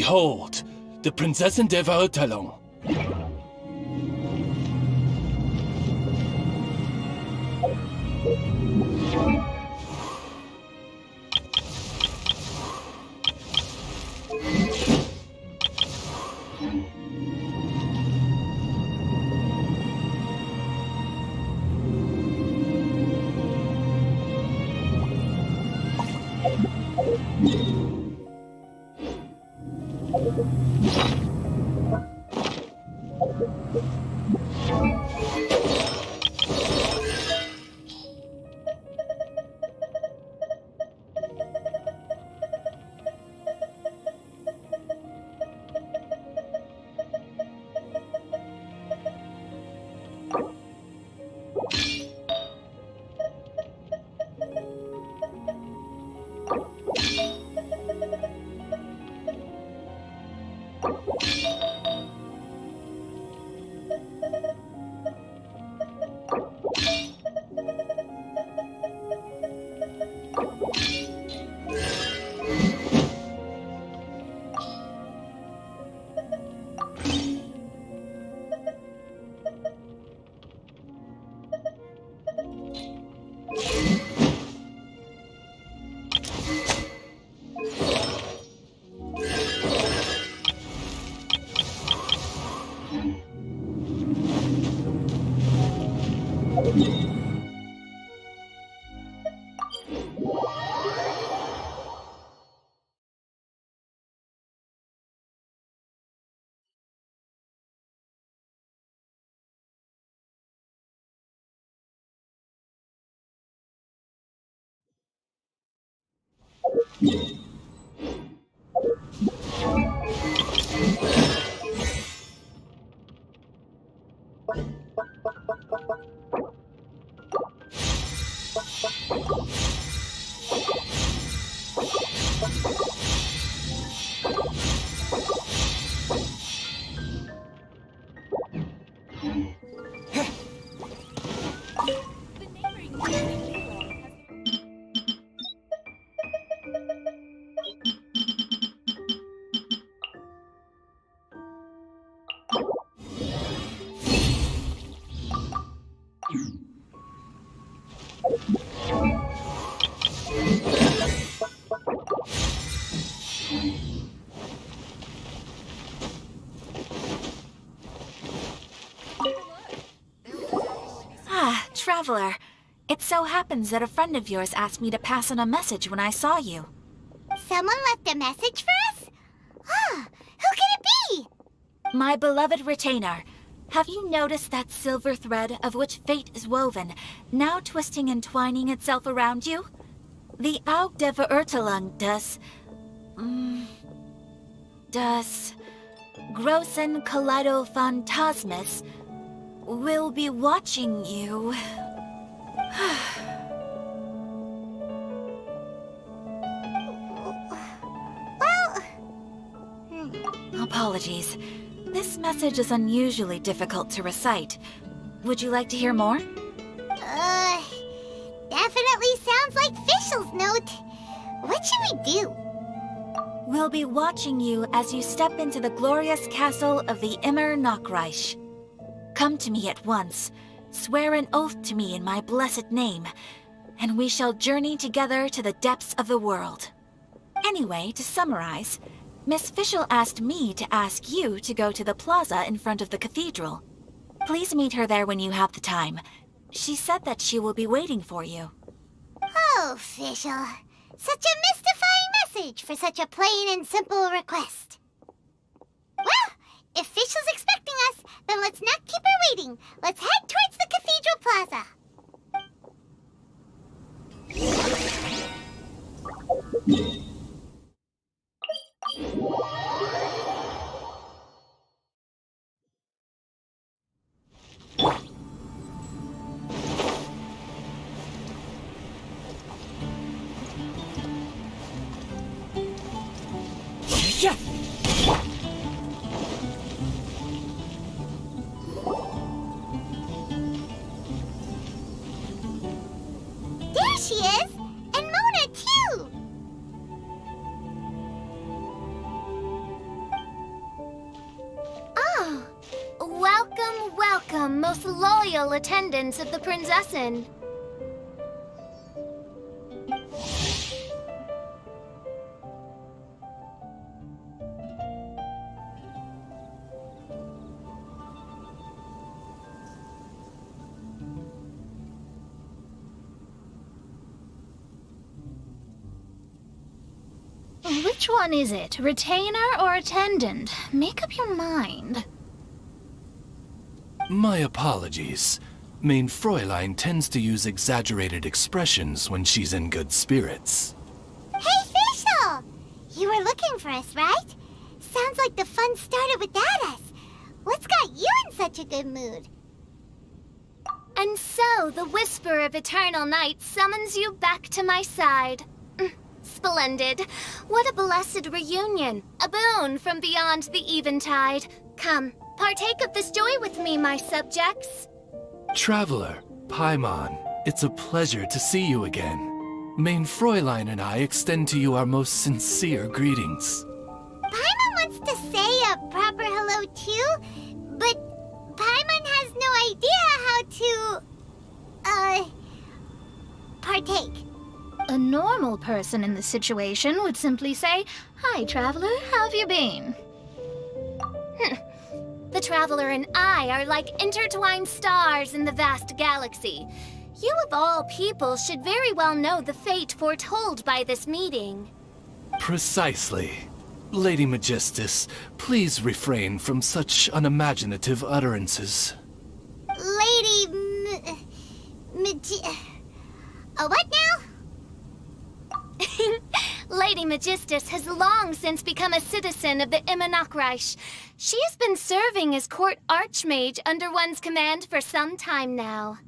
Behold, the Prinzessin der Verurteilung. Traveler, it so happens that a friend of yours asked me to pass on a message when I saw you. Someone left a message for us? Ah, who could it be? My beloved retainer, have you noticed that silver thread of which fate is woven, now twisting and twining itself around you? The Aug der Verurteilung das Großen Kaleido Phantasmus will be watching you. Apologies. This message is unusually difficult to recite. Would you like to hear more? Definitely sounds like Fischl's note. What should we do? We'll be watching you as you step into the glorious castle of the Immer Nachreich. Come to me at once, swear an oath to me in my blessed name, and we shall journey together to the depths of the world. Anyway, to summarize, Miss Fischl asked me to ask you to go to the plaza in front of the cathedral. Please meet her there when you have the time. She said that she will be waiting for you. Oh, Fischl. Such a mystifying message for such a plain and simple request. Well, if Fischl's expecting us, then let's not keep her waiting. Let's head towards the cathedral plaza. Welcome, most loyal attendants of the Prinzessin. Which one is it? Retainer or attendant? Make up your mind. My apologies. Main Fräulein tends to use exaggerated expressions when she's in good spirits. Hey, Fischl! You were looking for us, right? Sounds like the fun started without us. What's got you in such a good mood? And so, the whisper of eternal night summons you back to my side. Splendid. What a blessed reunion. A boon from beyond the eventide. Come, partake of this joy with me, my subjects. Traveler, Paimon, it's a pleasure to see you again. Main Fräulein and I extend to you our most sincere greetings. Paimon wants to say a proper hello too, but Paimon has no idea how to, partake. A normal person in this situation would simply say, "Hi, traveler, how have you been?" The Traveler and I are like intertwined stars in the vast galaxy. You of all people should very well know the fate foretold by this meeting. Precisely. Lady Magistus, please refrain from such unimaginative utterances. What now? Lady Magistus has long since become a citizen of the Immernachtreich. She has been serving as court archmage under one's command for some time now.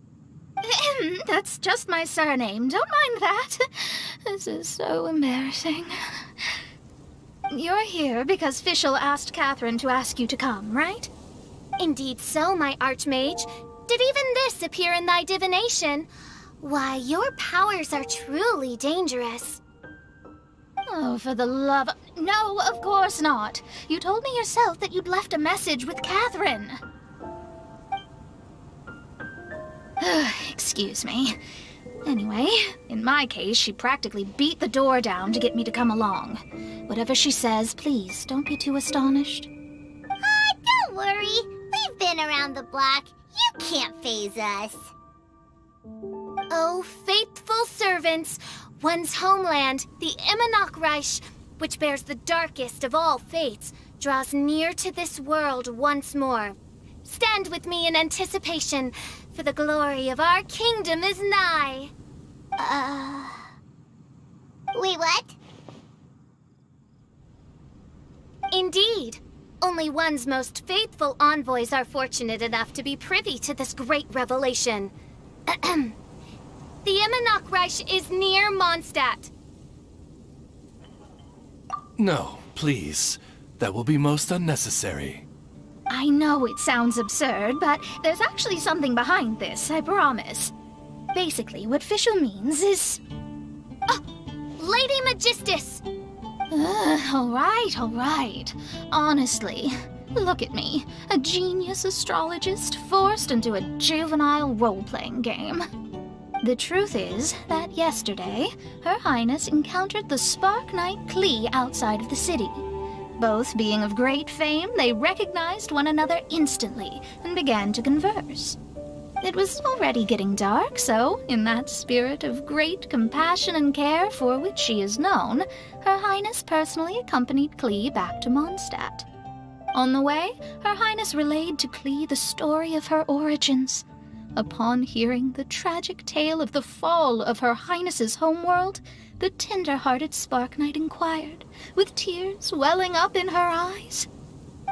That's just my surname. Don't mind that. This is so embarrassing. You're here because Fischl asked Catherine to ask you to come, right? Indeed so, my archmage. Did even this appear in thy divination? Why, your powers are truly dangerous. Oh, for the love... No, of course not. You told me yourself that you'd left a message with Catherine. Excuse me. Anyway, in my case, she practically beat the door down to get me to come along. Whatever she says, please, don't be too astonished. Don't worry. We've been around the block. You can't faze us. Oh, faithful servants, one's homeland, the Immernachtreich, which bears the darkest of all fates, draws near to this world once more. Stand with me in anticipation, for the glory of our kingdom is nigh. Wait, what? Indeed. Only one's most faithful envoys are fortunate enough to be privy to this great revelation. The Immernachtreich is near Mondstadt. No, please. That will be most unnecessary. I know it sounds absurd, but there's actually something behind this, I promise. Basically, what Fischl means is... Lady Magistus! All right. Honestly, look at me. A genius astrologist forced into a juvenile role-playing game. The truth is that yesterday, Her Highness encountered the Spark Knight Klee outside of the city. Both being of great fame, they recognized one another instantly and began to converse. It was already getting dark, so, in that spirit of great compassion and care for which she is known, Her Highness personally accompanied Klee back to Mondstadt. On the way, Her Highness relayed to Klee the story of her origins. Upon hearing the tragic tale of the fall of Her Highness's homeworld, the tender-hearted Spark Knight inquired, with tears welling up in her eyes.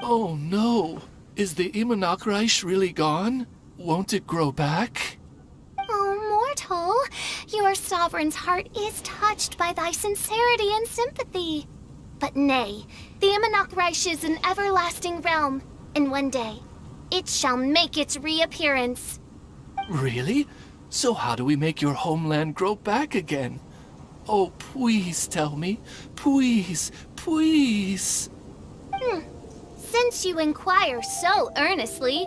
Oh no! Is the Immernachtreich really gone? Won't it grow back? Oh, mortal, your sovereign's heart is touched by thy sincerity and sympathy. But nay, the Immernachtreich is an everlasting realm, and one day, it shall make its reappearance. Really? So how do we make your homeland grow back again? Oh, please tell me. Please, please. Since you inquire so earnestly,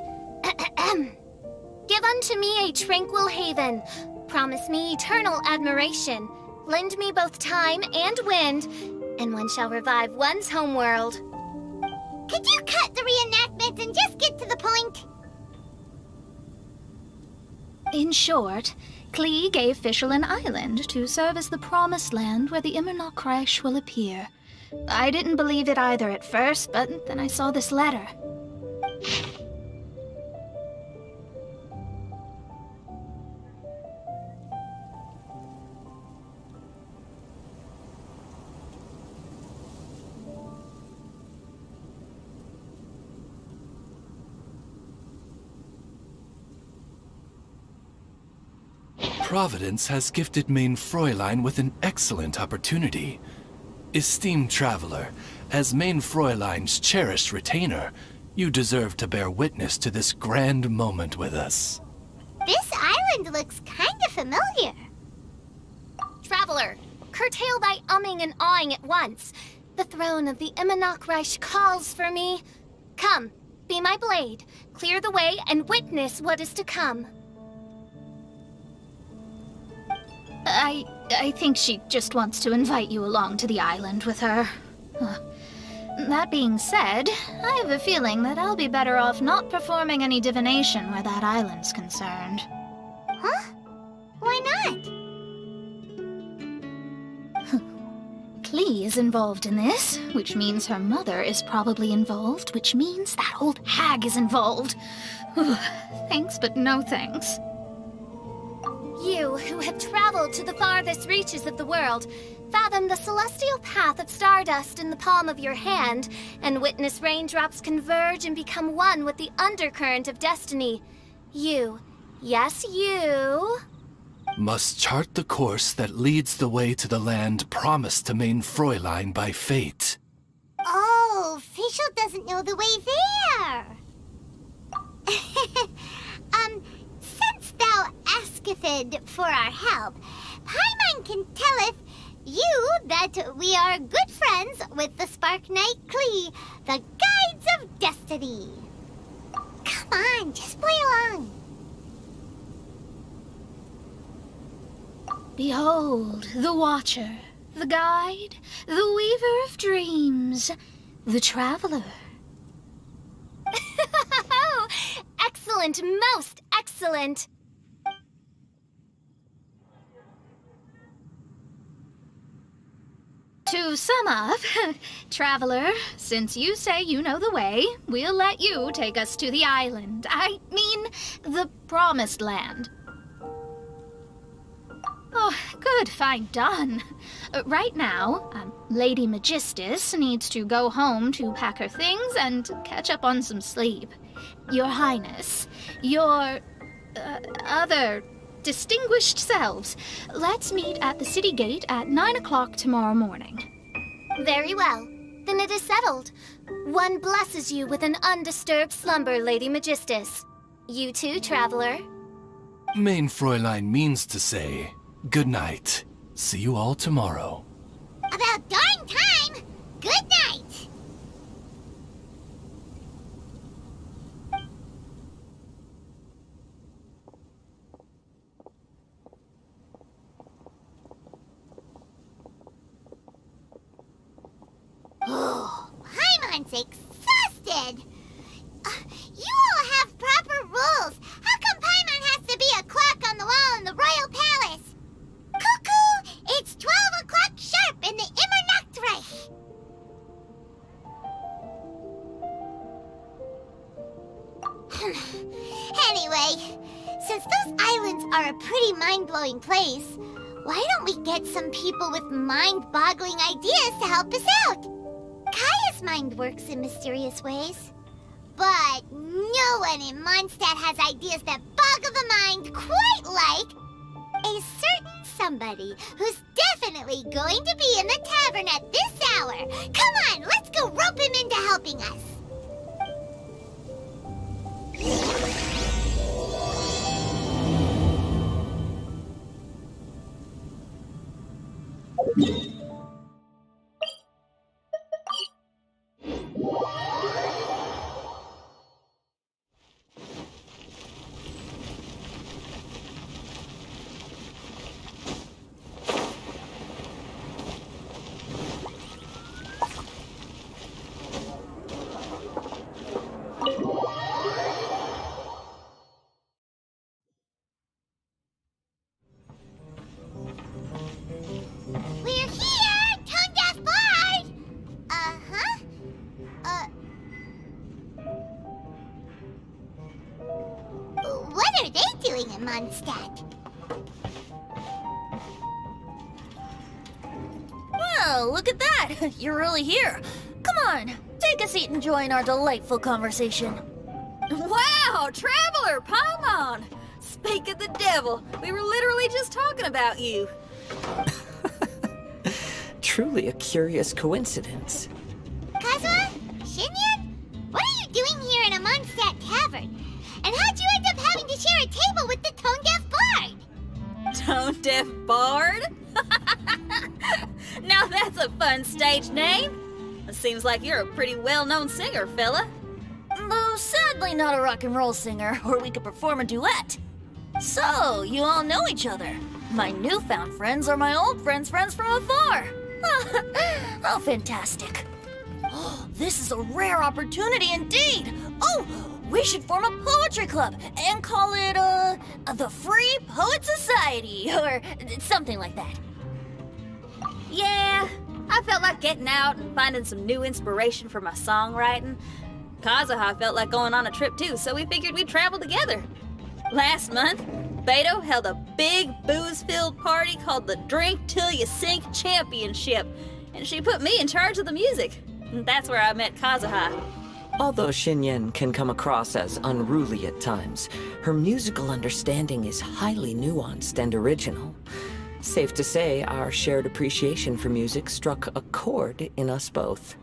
Give unto me a tranquil haven. Promise me eternal admiration. Lend me both time and wind, and one shall revive one's homeworld. Could you cut the reenactment and just get to the point? In short, Klee gave Fischl an island to serve as the promised land where the Immernoch will appear. I didn't believe it either at first, but then I saw this letter. Providence has gifted Main Fräulein with an excellent opportunity. Esteemed traveler, as Main Fräulein's cherished retainer, you deserve to bear witness to this grand moment with us. This island looks kind of familiar. Traveler, curtail thy umming and awing at once. The throne of the Immernoch calls for me. Come, be my blade, clear the way, and witness what is to come. I think she just wants to invite you along to the island with her. That being said, I have a feeling that I'll be better off not performing any divination where that island's concerned. Huh? Why not? Klee is involved in this, which means her mother is probably involved, which means that old hag is involved. Thanks, but no thanks. You, who have traveled to the farthest reaches of the world, fathom the celestial path of stardust in the palm of your hand, and witness raindrops converge and become one with the undercurrent of destiny. You, yes, you, Must chart the course that leads the way to the land promised to Main Fräulein by fate. Oh, Fischl doesn't know the way there. Since thou asketh for our help, Paimon can telleth you that we are good friends with the Spark Knight Klee, the Guides of Destiny. Come on, just play along. Behold, the Watcher, the Guide, the Weaver of Dreams, the Traveler. Excellent, most excellent. To sum up, Traveler, since you say you know the way, we'll let you take us to the island. I mean, the Promised Land. Oh, good, fine, done. Right now, Lady Magistus needs to go home to pack her things and catch up on some sleep. Your Highness, your other distinguished selves, let's meet at the city gate at 9 o'clock tomorrow morning. Very well. Then it is settled. One blesses you with an undisturbed slumber, Lady Magistus. You too, traveler. Main Fräulein means to say, good night. See you all tomorrow. About darn time! Good night! Oh, Paimon's exhausted! You all have proper rules. How come Paimon has to be a clock on the wall in the royal palace? Cuckoo! It's 12 o'clock sharp in the Immernachtreich! Anyway, since those islands are a pretty mind-blowing place, why don't we get some people with mind-boggling ideas to help us out? Kaya's mind works in mysterious ways. But no one in Mondstadt has ideas that boggle the mind quite like a certain somebody who's definitely going to be in the tavern at this hour. Come on, let's go rope him into helping us. are they doing in Mondstadt? Well, look at that! You're really here. Come on, take a seat and join our delightful conversation. Wow, Traveler, Paimon! Speak of the devil, we were literally just talking about you. Truly a curious coincidence. Kazuha? Shinyan? What are you doing here in a Mondstadt tavern? And how'd you end up having to share a table with the tone-deaf bard? Tone-deaf bard? Now that's a fun stage name. It seems like you're a pretty well-known singer, fella. Though sadly not a rock and roll singer, or we could perform a duet. So, you all know each other. My newfound friends are my old friends' friends from afar. How fantastic. Oh, this is a rare opportunity indeed. Oh, we should form a poetry club and call it, the Free Poet Society, or something like that. Yeah, I felt like getting out and finding some new inspiration for my songwriting. Kazuha felt like going on a trip too, so we figured we'd travel together. Last month, Beto held a big booze-filled party called the Drink Till You Sink Championship, and she put me in charge of the music. And that's where I met Kazuha. Although Shinyen can come across as unruly at times, her musical understanding is highly nuanced and original. Safe to say, our shared appreciation for music struck a chord in us both.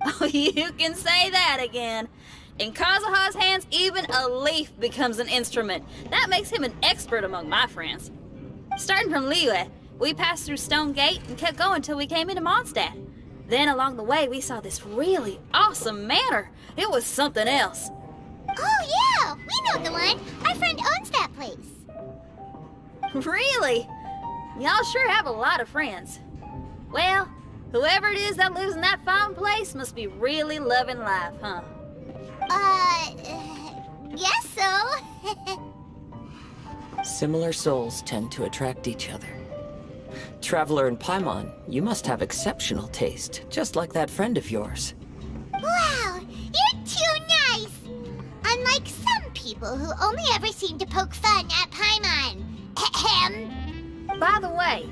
Oh, you can say that again. In Kazuha's hands, even a leaf becomes an instrument. That makes him an expert among my friends. Starting from Liyue, we passed through Stone Gate and kept going till we came into Mondstadt. Then along the way, we saw this really awesome manor. It was something else. Oh yeah, we know the one. Our friend owns that place. Really? Y'all sure have a lot of friends. Well, whoever it is that lives in that fine place must be really loving life, huh? Guess so. Similar souls tend to attract each other. Traveler and Paimon, you must have exceptional taste, just like that friend of yours. Wow, you're too nice! Unlike some people who only ever seem to poke fun at Paimon. Ahem. By the way,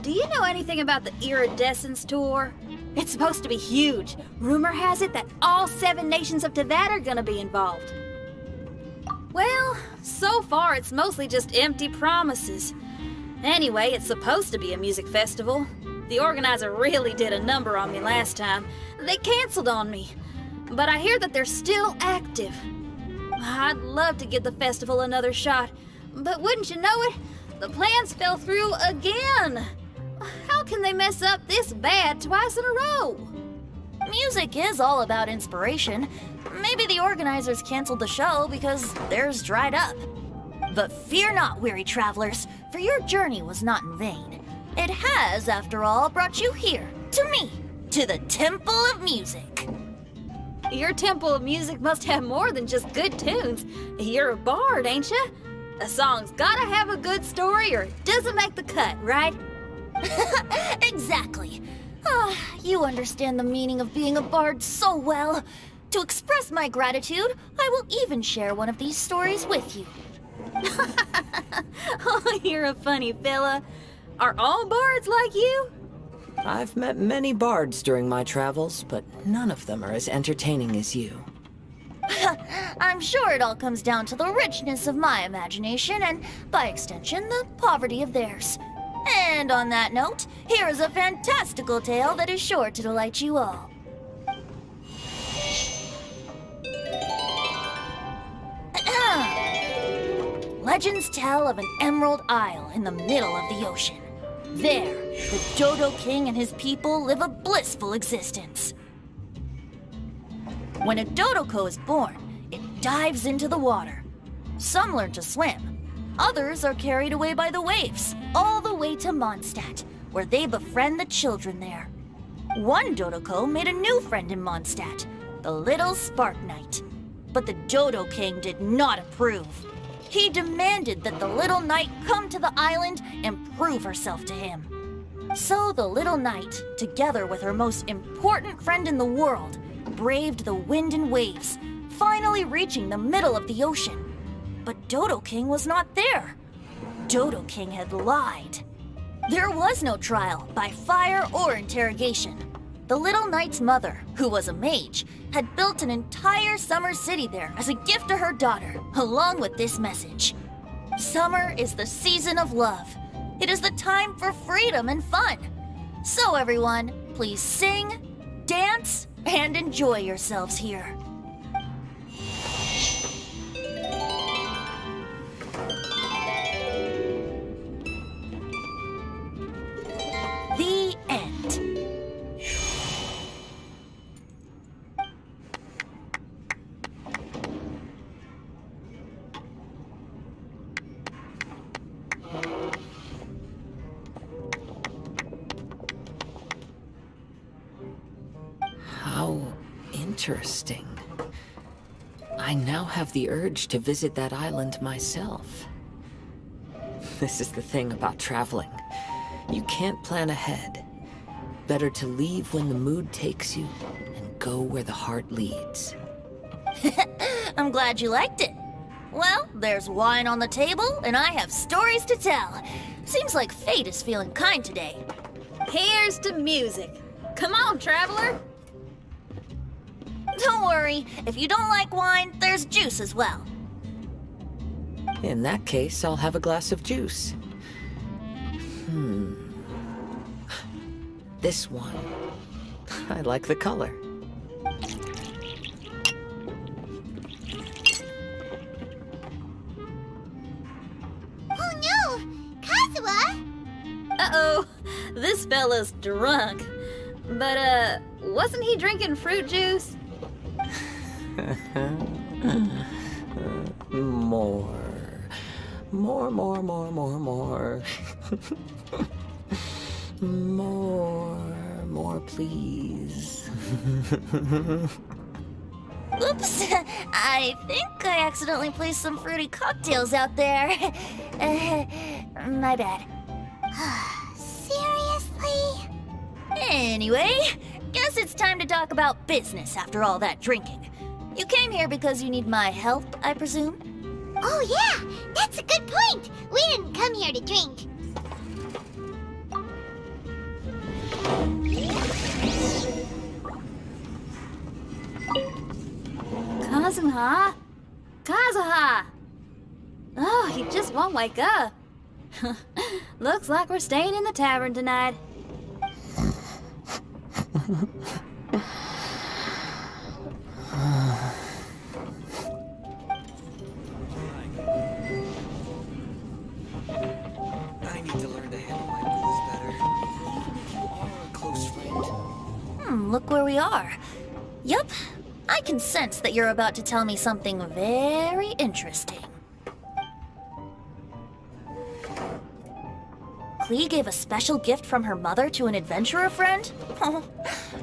do you know anything about the Iridescence Tour? It's supposed to be huge. Rumor has it that all 7 nations of Teyvat are gonna be involved. Well, so far it's mostly just empty promises. Anyway, it's supposed to be a music festival. The organizer really did a number on me last time. They canceled on me. But I hear that they're still active. I'd love to give the festival another shot. But wouldn't you know it, the plans fell through again. How can they mess up this bad twice in a row? Music is all about inspiration. Maybe the organizers canceled the show because theirs dried up. But fear not, weary travelers, for your journey was not in vain. It has, after all, brought you here, to me, to the Temple of Music. Your Temple of Music must have more than just good tunes. You're a bard, ain't ya? A song's gotta have a good story or it doesn't make the cut, right? Exactly. You understand the meaning of being a bard so well. To express my gratitude, I will even share one of these stories with you. Oh, you're a funny fella. Are all bards like you? I've met many bards during my travels, but none of them are as entertaining as you. I'm sure it all comes down to the richness of my imagination and, by extension, the poverty of theirs. And on that note, here is a fantastical tale that is sure to delight you all. Legends tell of an emerald isle in the middle of the ocean. There, the Dodo King and his people live a blissful existence. When a Dodoko is born, it dives into the water. Some learn to swim. Others are carried away by the waves, all the way to Mondstadt, where they befriend the children there. One Dodoko made a new friend in Mondstadt, the little Spark Knight. But the Dodo King did not approve. He demanded that the little knight come to the island and prove herself to him. So the little knight, together with her most important friend in the world, braved the wind and waves, finally reaching the middle of the ocean. But Dodo King was not there. Dodo King had lied. There was no trial by fire or interrogation. The little knight's mother, who was a mage, had built an entire summer city there as a gift to her daughter, along with this message. Summer is the season of love. It is the time for freedom and fun. So everyone, please sing, dance, and enjoy yourselves here. The end. How interesting. I now have the urge to visit that island myself. This is the thing about traveling. You can't plan ahead. Better to leave when the mood takes you and go where the heart leads. I'm glad you liked it. Well, there's wine on the table, and I have stories to tell. Seems like fate is feeling kind today. Here's to music. Come on, traveler. Don't worry, if you don't like wine, there's juice as well. In that case, I'll have a glass of juice. This one. I like the color. Oh no! Kazuha! Uh-oh, this fella's drunk. But, wasn't he drinking fruit juice? More. More, please. Oops, I think I accidentally placed some fruity cocktails out there. My bad. Seriously? Anyway, guess it's time to talk about business after all that drinking. You came here because you need my help, I presume? Oh yeah, that's a good point. We didn't come here to drink. Kazuha? Kazuha! Oh, he just won't wake up. Looks like we're staying in the tavern tonight. I need to learn to handle my booze better, even if you are a close friend. Look where we are. Yup, I can sense that you're about to tell me something very interesting. Klee gave a special gift from her mother to an adventurer friend? Oh,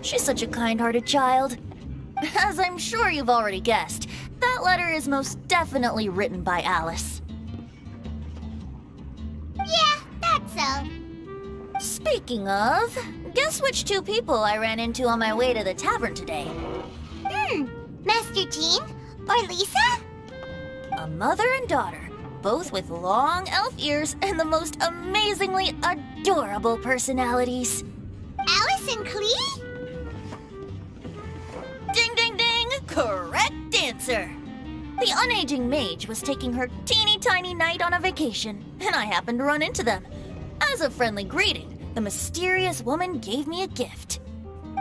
she's such a kind-hearted child. As I'm sure you've already guessed, that letter is most definitely written by Alice. Yeah, that's so. Speaking of, guess which two people I ran into on my way to the tavern today? Master Jean? Or Lisa? A mother and daughter, both with long elf ears and the most amazingly adorable personalities. Alice and Klee? Ding, ding, ding! Correct answer! The unaging mage was taking her teeny tiny knight on a vacation, and I happened to run into them. As a friendly greeting, the mysterious woman gave me a gift.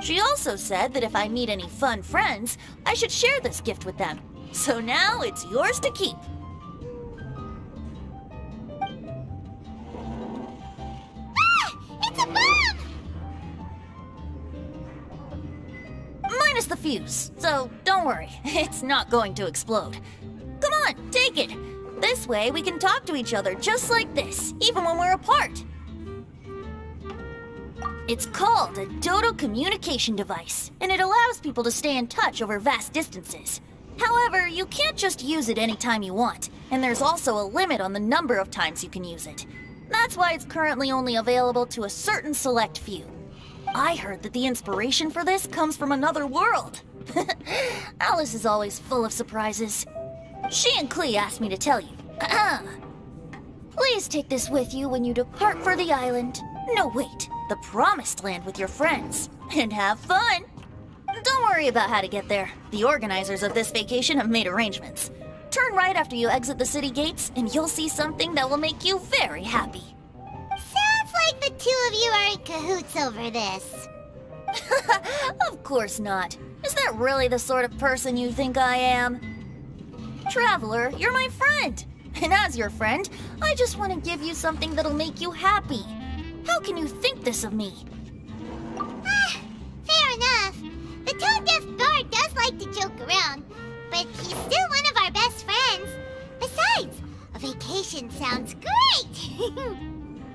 She also said that if I meet any fun friends, I should share this gift with them. So now it's yours to keep. Ah! It's a bomb! Minus the fuse, so don't worry, it's not going to explode. Come on, take it. This way we can talk to each other just like this, even when we're apart. It's called a Dodo communication device, and it allows people to stay in touch over vast distances. However, you can't just use it anytime you want, and there's also a limit on the number of times you can use it. That's why it's currently only available to a certain select few. I heard that the inspiration for this comes from another world. Alice is always full of surprises. She and Klee asked me to tell you. Please take this with you when you depart for the island. No, wait, the Promised Land with your friends. And have fun. Don't worry about how to get there. The organizers of this vacation have made arrangements. Turn right after you exit the city gates, and you'll see something that will make you very happy. Sounds like the two of you are in cahoots over this. Of course not. Is that really the sort of person you think I am? Traveler, you're my friend. And as your friend, I just want to give you something that'll make you happy. How can you think this of me? Fair enough. The tone-deaf bard does like to joke around, but he's still one of our best friends. Besides, a vacation sounds great!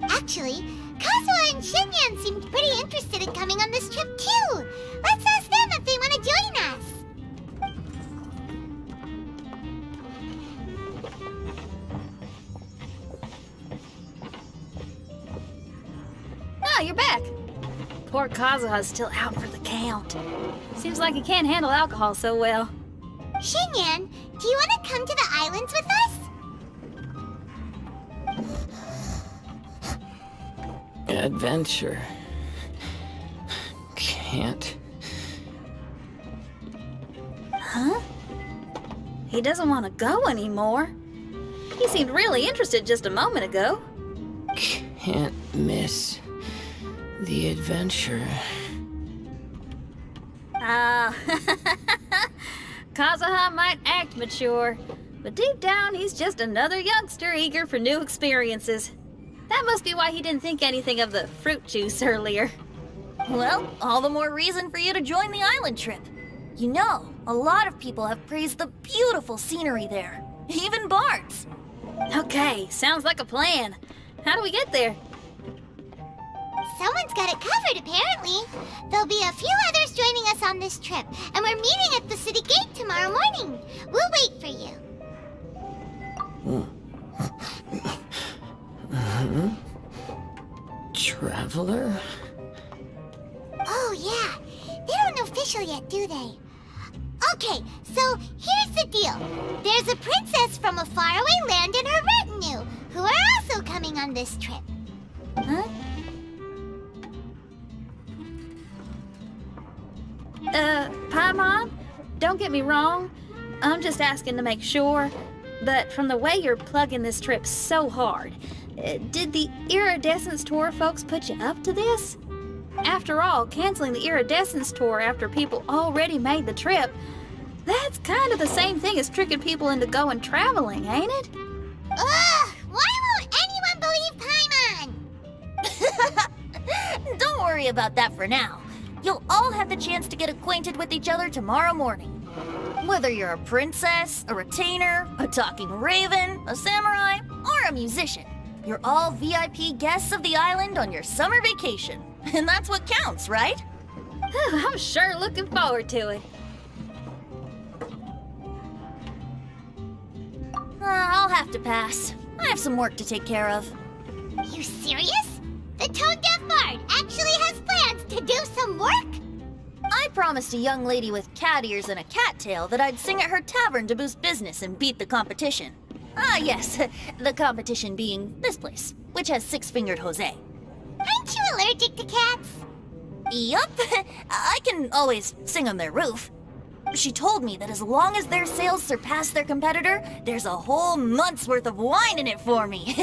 Actually, Kazuha and Shinyan seemed pretty interested in coming on this trip too. Let's ask them if they want to join us. Ah, you're back. Poor Kazuha's still out for the count. Seems like he can't handle alcohol so well. Shinyan, do you want to come to the islands with us? Adventure. Can't. Huh? He doesn't want to go anymore. He seemed really interested just a moment ago. Can't miss the adventure. Kazuha might act mature, but deep down he's just another youngster eager for new experiences. That must be why he didn't think anything of the fruit juice earlier. Well, all the more reason for you to join the island trip. You know, a lot of people have praised the beautiful scenery there. Even bards. Okay, sounds like a plan. How do we get there? Someone's got it covered, apparently. There'll be a few others joining us on this trip, and we're meeting at the city gate tomorrow morning. We'll wait for you. Traveler? Oh, yeah. They don't know Fischl yet, do they? Okay, so here's the deal. There's a princess from a faraway land and her retinue, who are also coming on this trip. Huh? Paimon, don't get me wrong. I'm just asking to make sure. But from the way you're plugging this trip so hard, did the Iridescence Tour folks put you up to this? After all, canceling the Iridescence Tour after people already made the trip, that's kind of the same thing as tricking people into going traveling, ain't it? Ugh! Why won't anyone believe Paimon? Don't worry about that for now. You'll all have the chance to get acquainted with each other tomorrow morning. Whether you're a princess, a retainer, a talking raven, a samurai, or a musician, you're all VIP guests of the island on your summer vacation. And that's what counts, right? I'm sure looking forward to it. I'll have to pass. I have some work to take care of. You serious? The tone-deaf bard actually has plans to do some work? I promised a young lady with cat ears and a cattail that I'd sing at her tavern to boost business and beat the competition. Ah, yes, the competition being this place, which has six-fingered Jose. Aren't you allergic to cats? Yup, I can always sing on their roof. She told me that as long as their sales surpass their competitor, there's a whole month's worth of wine in it for me.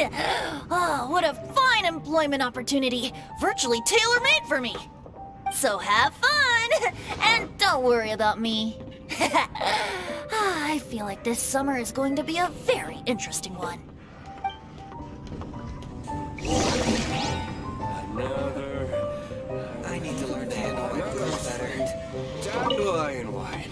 Oh, what a fine employment opportunity, virtually tailor-made for me. So have fun, and don't worry about me. I feel like this summer is going to be a very interesting one. I need to learn to handle my booze better. Dandelion wine.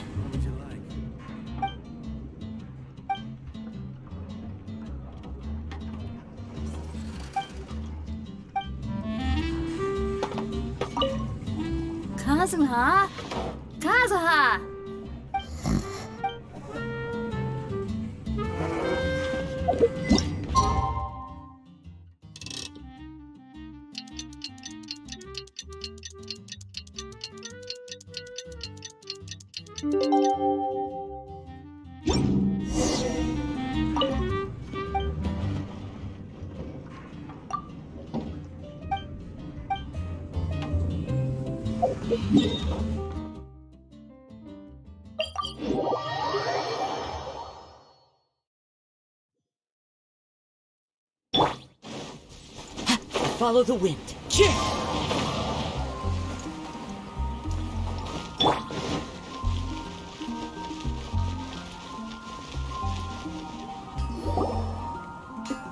Kazuha? Kazuha! follow the wind.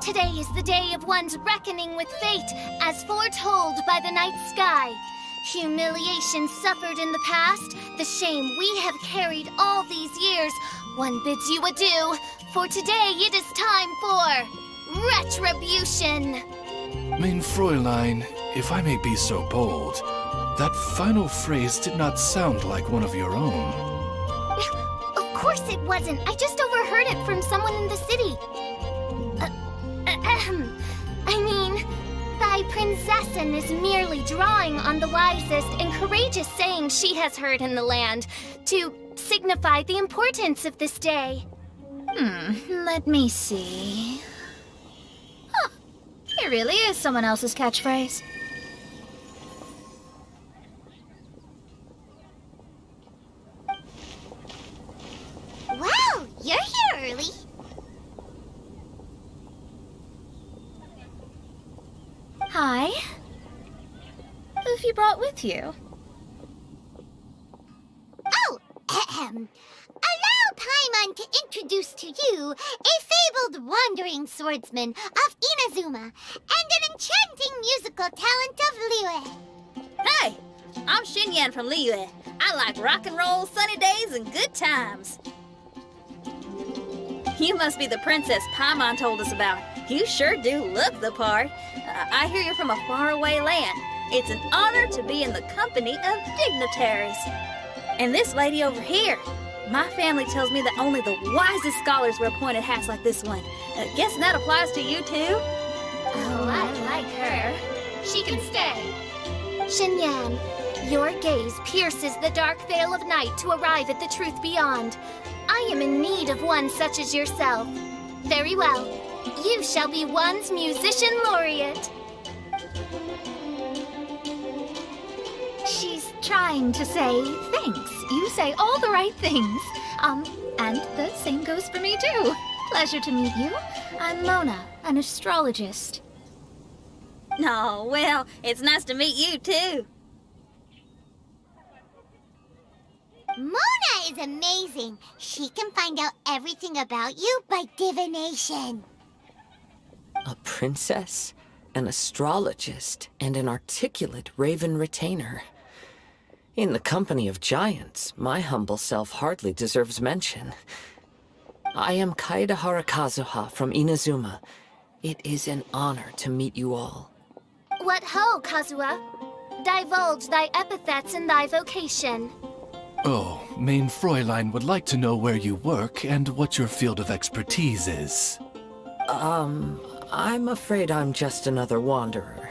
Today is the day of one's reckoning with fate, as foretold by the night sky. Humiliation suffered in the past, the shame we have carried all these years. One bids you adieu, for today it is time for retribution. Mein Fräulein, if I may be so bold, that final phrase did not sound like one of your own. Of course it wasn't. I just overheard it from someone in the city. I mean, thy Prinzessin is merely drawing on the wisest and courageous sayings she has heard in the land to signify the importance of this day. Let me see. Huh, it really is someone else's catchphrase. Wow, you're here early. Hi. Who have you brought with you? Oh, allow Paimon to introduce to you a fabled wandering swordsman of Inazuma and an enchanting musical talent of Liyue. Hey, I'm Xinyan from Liyue. I like rock and roll, sunny days, and good times. You must be the princess Paimon told us about. You sure do look the part. I hear you're from a faraway land. It's an honor to be in the company of dignitaries. And this lady over here, my family tells me that only the wisest scholars wear pointed hats like this one. Guessing that applies to you too? Oh, I like her. She can stay. Xinyan, your gaze pierces the dark veil of night to arrive at the truth beyond. I am in need of one such as yourself. Very well. You shall be one's musician laureate. She's trying to say thanks. You say all the right things. And the same goes for me too. Pleasure to meet you. I'm Mona, an astrologist. Oh, well, it's nice to meet you too. Mona is amazing. She can find out everything about you by divination. A princess, an astrologist, and an articulate raven retainer. In the company of giants, my humble self hardly deserves mention. I am Kaida Harakazuha from Inazuma. It is an honor to meet you all. What ho, Kazuha? Divulge thy epithets and thy vocation. Oh, Mein Fräulein would like to know where you work and what your field of expertise is. I'm afraid I'm just another wanderer.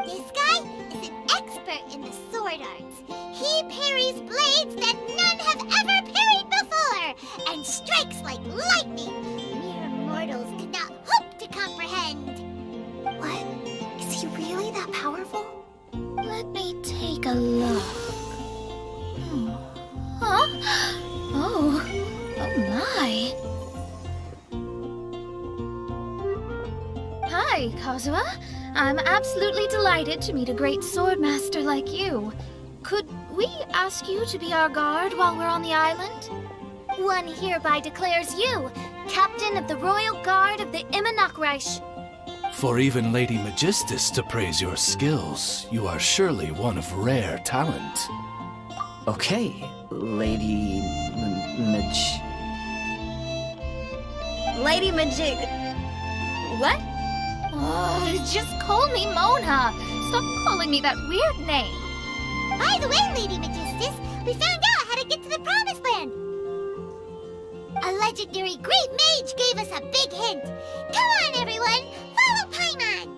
This guy is an expert in the sword arts. He parries blades that none have ever parried before, and strikes like lightning. Mere mortals could not hope to comprehend. What? Is he really that powerful? Let me take a look. Huh? Oh my. Hi, Kazuha. I'm absolutely delighted to meet a great swordmaster like you. Could we ask you to be our guard while we're on the island? One hereby declares you captain of the Royal Guard of the Immonocreich. For even Lady Magistus to praise your skills, you are surely one of rare talent. Okay, Lady Lady Majig... What? Oh, just call me Mona. Stop calling me that weird name. By the way, Lady Magistus, we found out how to get to the Promised Land. A legendary great mage gave us a big hint. Come on, everyone! Follow Paimon!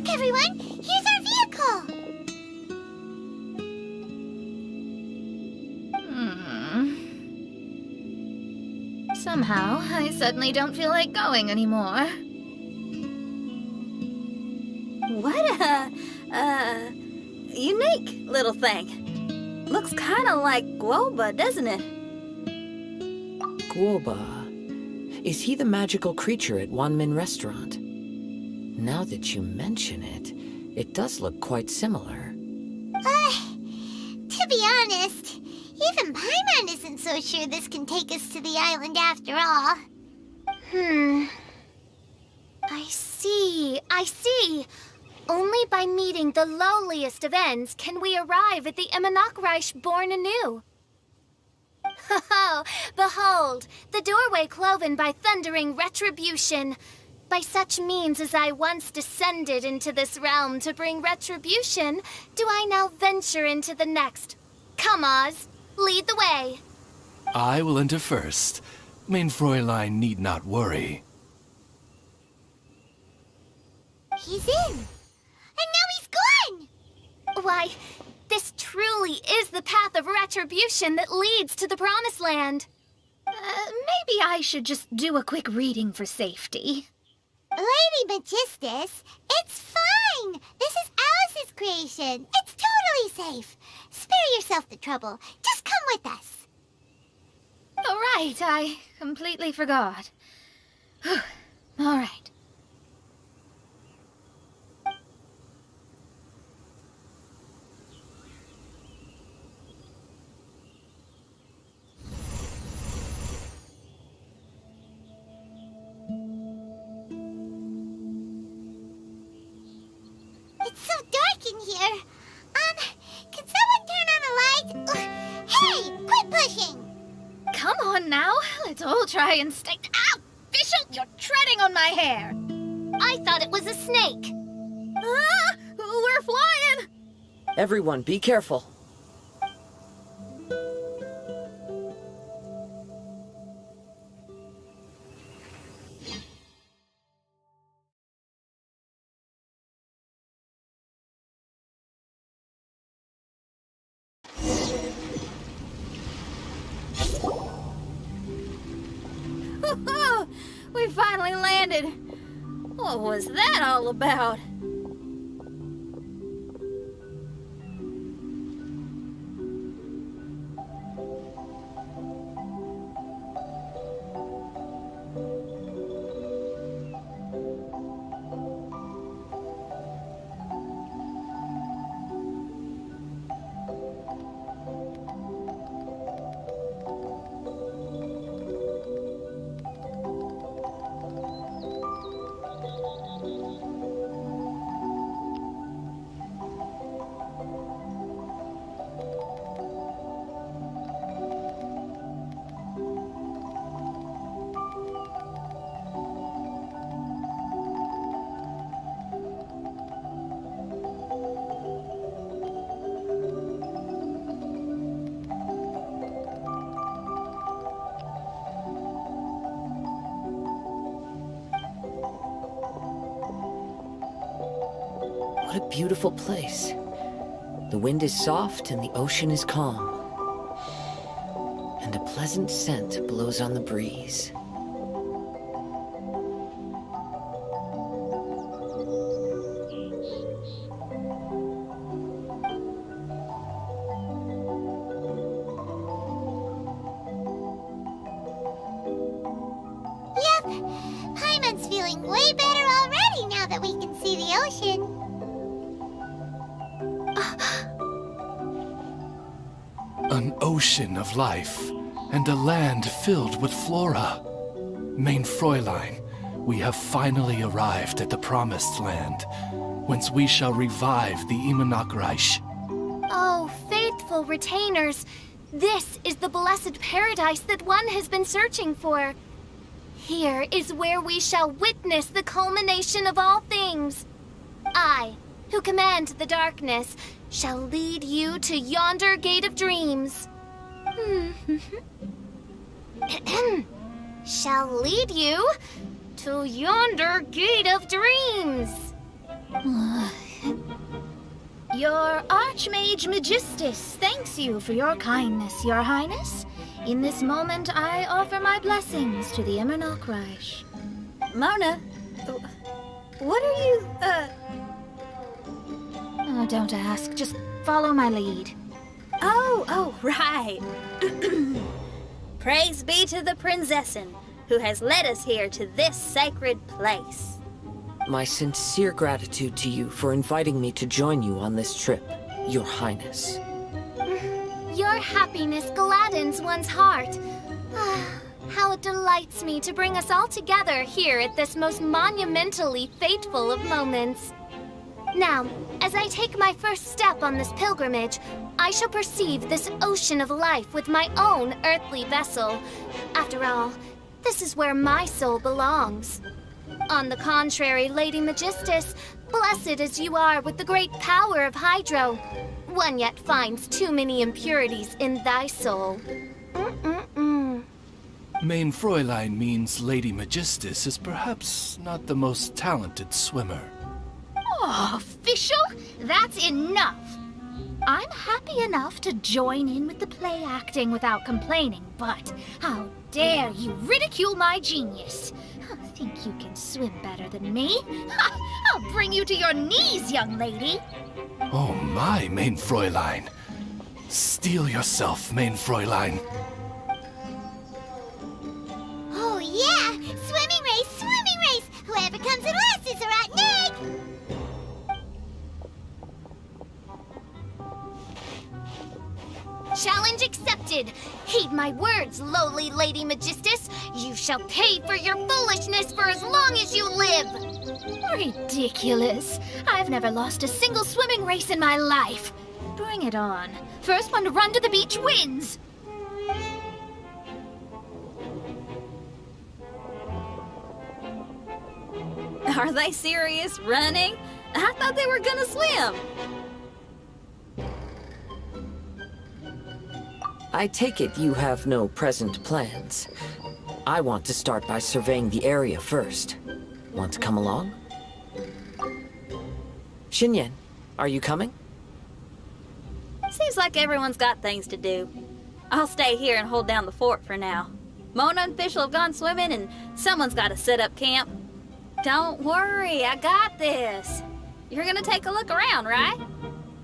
Look, everyone! Here's our vehicle! Somehow, I suddenly don't feel like going anymore. What a unique little thing. Looks kind of like Guoba, doesn't it? Guoba. Is he the magical creature at Wanmin Restaurant? Now that you mention it, it does look quite similar. To be honest, even Paimon isn't so sure this can take us to the island after all. I see. Only by meeting the lowliest of ends can we arrive at the Imanakreich born anew. Ho, behold, the doorway cloven by thundering retribution. By such means as I once descended into this realm to bring retribution, do I now venture into the next. Come, Oz, lead the way. I will enter first. Mein Fräulein need not worry. He's in! And now he's gone! Why, this truly is the path of retribution that leads to the Promised Land. Maybe I should just do a quick reading for safety. Lady Magistus, it's fine! This is Alice's creation. It's totally safe. Spare yourself the trouble. Just come with us. All right, I completely forgot. All right. It's so dark in here. Can someone turn on a light? Ugh. Hey, quit pushing! Come on now, let's all try and stay. Ow! Fischl, you're treading on my hair! I thought it was a snake. Ah, we're flying! Everyone, be careful. We finally landed. What was that all about? What a beautiful place. The wind is soft and the ocean is calm. And a pleasant scent blows on the breeze. Yep, Paimon's feeling way better already now that we can see the ocean. An ocean of life, and a land filled with flora. Mein Fräulein, we have finally arrived at the Promised Land, whence we shall revive the Imanakreich. Oh, faithful retainers, this is the blessed paradise that one has been searching for. Here is where we shall witness the culmination of all things. I, who command the darkness, shall lead you to yonder gate of dreams. Shall lead you to yonder gate of dreams. Your Archmage Magistus thanks you for your kindness, Your Highness. In this moment, I offer my blessings to the Immernochreich. Mona, what are you, Oh, don't ask. Just follow my lead. Oh, right. Praise be to the Prinzessin, who has led us here to this sacred place. My sincere gratitude to you for inviting me to join you on this trip, Your Highness. Your happiness gladdens one's heart. How it delights me to bring us all together here at this most monumentally fateful of moments. Now, as I take my first step on this pilgrimage, I shall perceive this ocean of life with my own earthly vessel. After all, this is where my soul belongs. On the contrary, Lady Magistus, blessed as you are with the great power of Hydro, one yet finds too many impurities in thy soul. Main Fräulein means Lady Magistus is perhaps not the most talented swimmer. Oh, Fischl, that's enough. I'm happy enough to join in with the play acting without complaining, but how dare you ridicule my genius? Think you can swim better than me? I'll bring you to your knees, young lady. Oh my, Main Fräulein. Steel yourself, Main Fräulein. Oh yeah! Swimming race, swimming race! Whoever comes in last is a rotten egg! Challenge accepted. Heed my words, lowly Lady Magistus. You shall pay for your foolishness for as long as you live. Ridiculous. I've never lost a single swimming race in my life. Bring it on. First one to run to the beach wins. Are they serious, running? I thought they were gonna swim. I take it you have no present plans. I want to start by surveying the area first. Want to come along? Xinyan, are you coming? Seems like everyone's got things to do. I'll stay here and hold down the fort for now. Mona and Fischl have gone swimming, and someone's got to set up camp. Don't worry, I got this. You're gonna take a look around, right?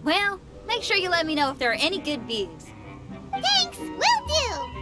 Well, make sure you let me know if there are any good views. Thanks, will do!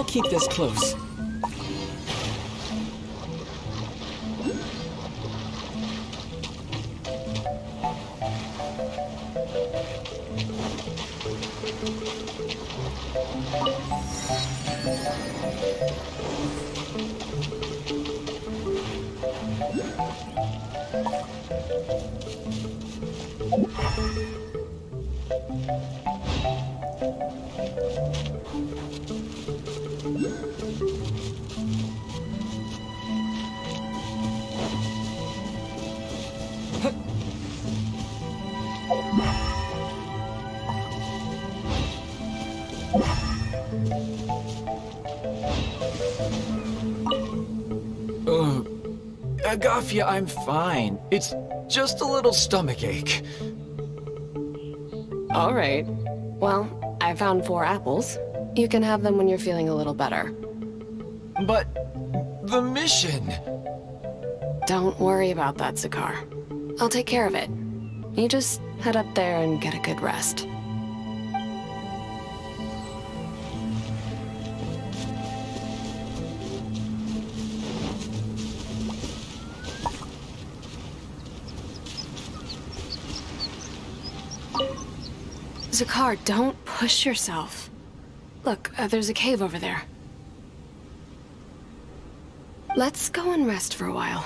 keep this close. Agafia, I'm fine. It's just a little stomachache. All right. Well, I found 4 apples. You can have them when you're feeling a little better. But the mission... Don't worry about that, Zakar. I'll take care of it. You just head up there and get a good rest. Zakar, don't push yourself. Look, there's a cave over there. Let's go and rest for a while.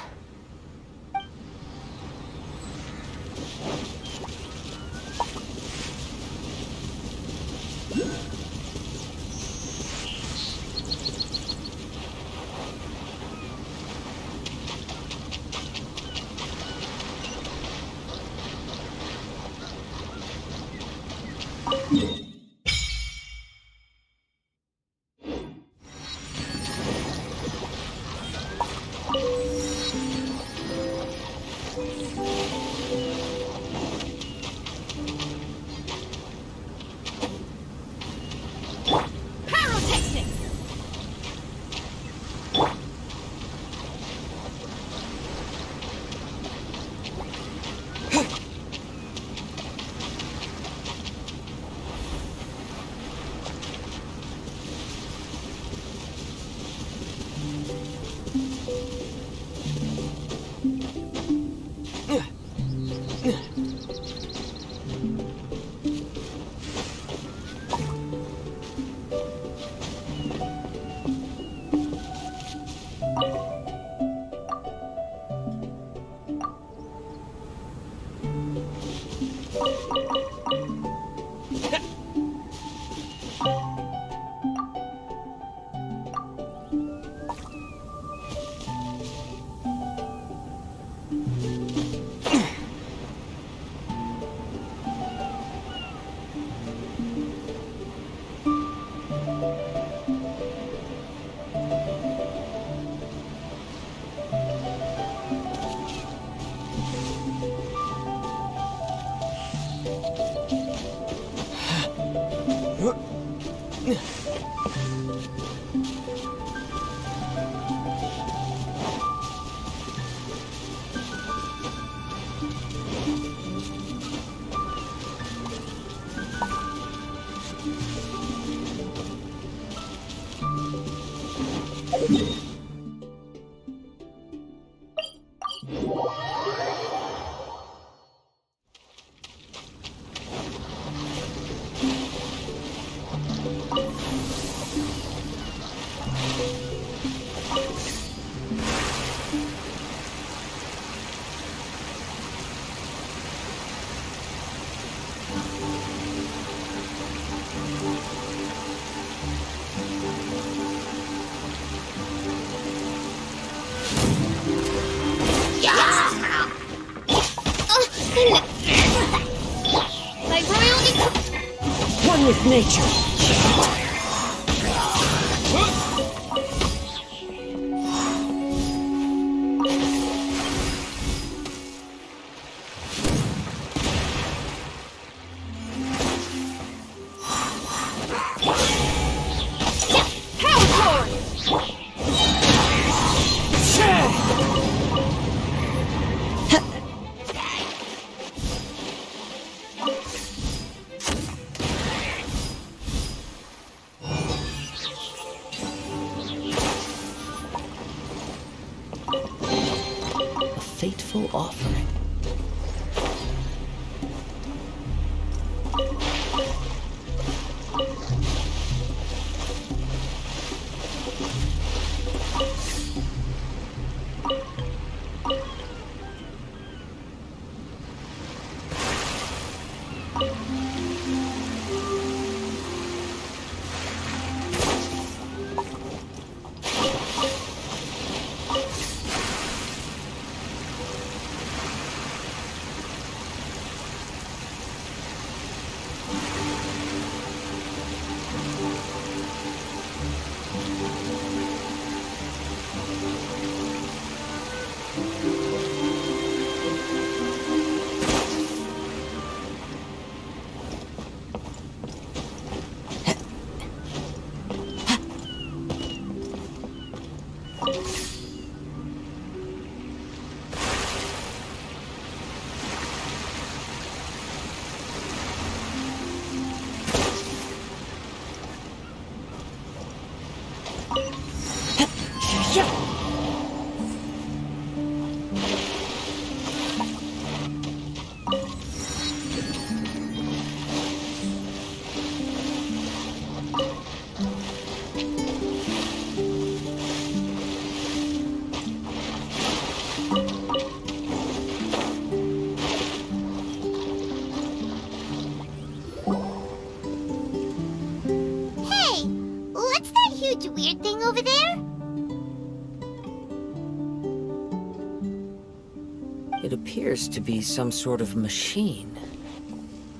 One with nature. fateful offering. Weird thing over there? It appears to be some sort of machine.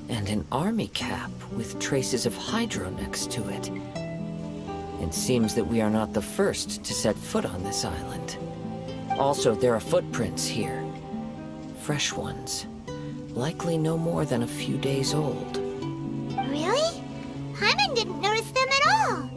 And an army cap with traces of hydro next to it. It seems that we are not the first to set foot on this island. Also, there are footprints here. Fresh ones. Likely no more than a few days old. Really? Hyman didn't notice them at all.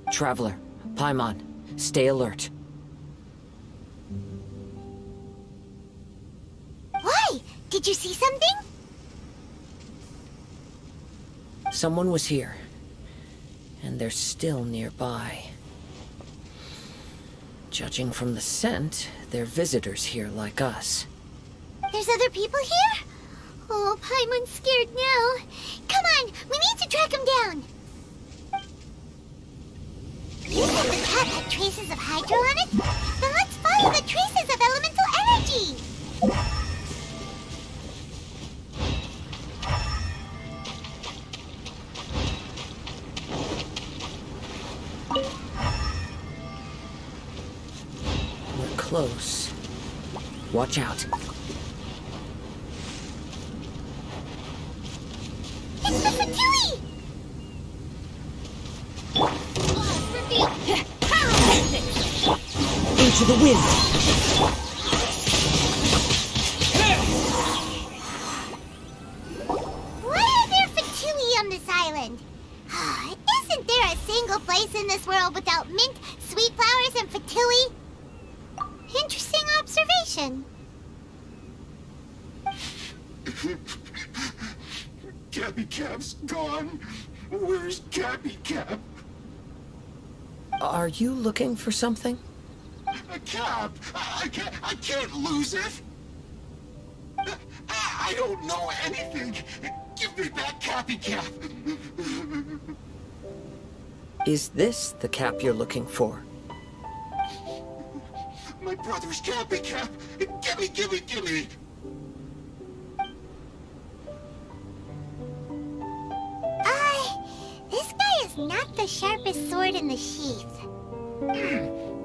Traveler, Paimon, stay alert. Why? Did you see something? Someone was here, and they're still nearby. Judging from the scent, they're visitors here like us. There's other people here? Oh, Paimon's scared now. Come on, we need to track him down. You said the cap had traces of hydro on it? Then let's follow the traces of elemental energy! We're close. Watch out. It's the Fatui! Into the wind! Why are there Fatui on this island? Isn't there a single place in this world without mint, sweet flowers, and Fatui? Interesting observation. Cappy Cap's gone. Where's Cappy Cap? Are you looking for something? A cap! I can't lose it! I don't know anything! Give me back Cappy Cap! Is this the cap you're looking for? My brother's Cappy Cap! Gimme, gimme, gimme! This guy is not the sharpest sword in the sheath.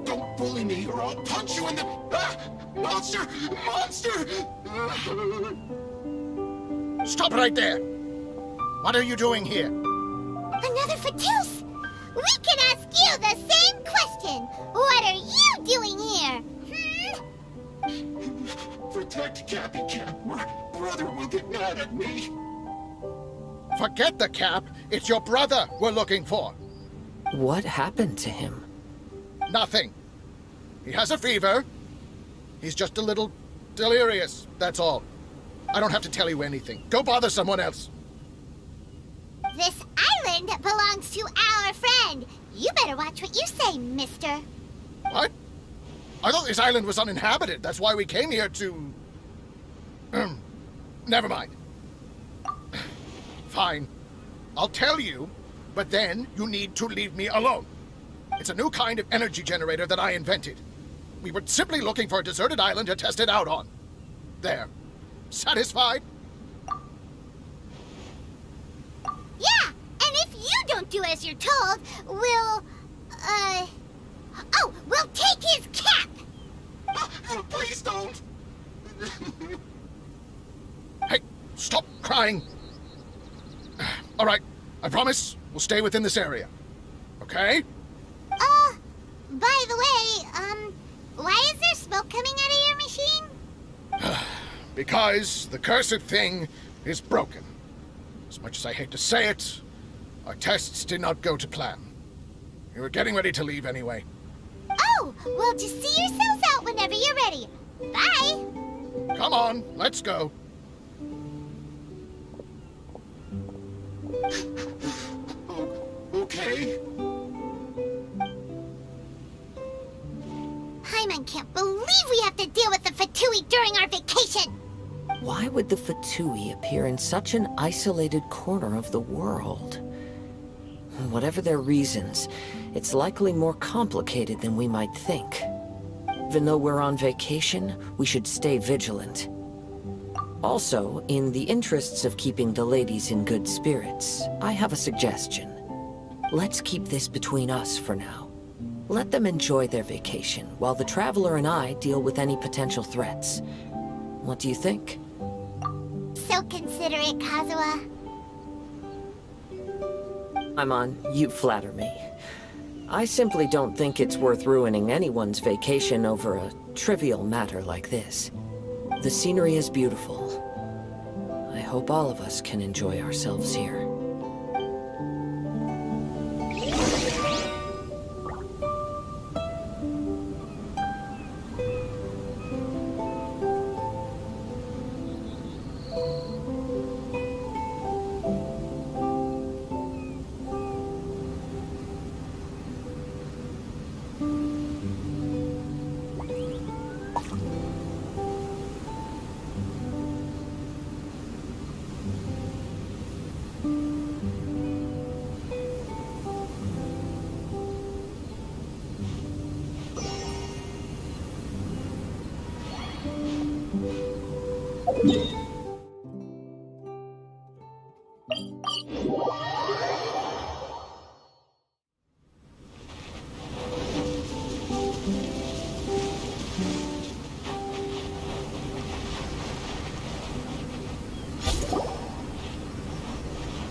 Don't bully me or I'll punch you in the... Monster! Monster! Stop right there! What are you doing here? Another Fatus! We can ask you the same question! What are you doing here? Protect Cappy Cap or brother will get mad at me. Forget the cap. It's your brother we're looking for. What happened to him? Nothing. He has a fever. He's just a little delirious, that's all. I don't have to tell you anything. Go bother someone else. This island belongs to our friend. You better watch what you say, mister. What? I thought this island was uninhabited. That's why we came here to... Never mind. Fine. I'll tell you, but then you need to leave me alone. It's a new kind of energy generator that I invented. We were simply looking for a deserted island to test it out on. There. Satisfied? Yeah, and if you don't do as you're told, we'll take his cap! Please don't. Hey, stop crying. All right, I promise we'll stay within this area. Okay? By the way, why is there smoke coming out of your machine? Because the cursed thing is broken. As much as I hate to say it, our tests did not go to plan. We were getting ready to leave anyway. Oh, well, just see yourselves out whenever you're ready. Bye! Come on, let's go. Okay. Paimon can't believe we have to deal with the Fatui during our vacation! Why would the Fatui appear in such an isolated corner of the world? Whatever their reasons, it's likely more complicated than we might think. Even though we're on vacation, we should stay vigilant. Also, in the interests of keeping the ladies in good spirits, I have a suggestion. Let's keep this between us for now. Let them enjoy their vacation, while the Traveler and I deal with any potential threats. What do you think? So considerate, Kazuha. Paimon, you flatter me. I simply don't think it's worth ruining anyone's vacation over a trivial matter like this. The scenery is beautiful. I hope all of us can enjoy ourselves here.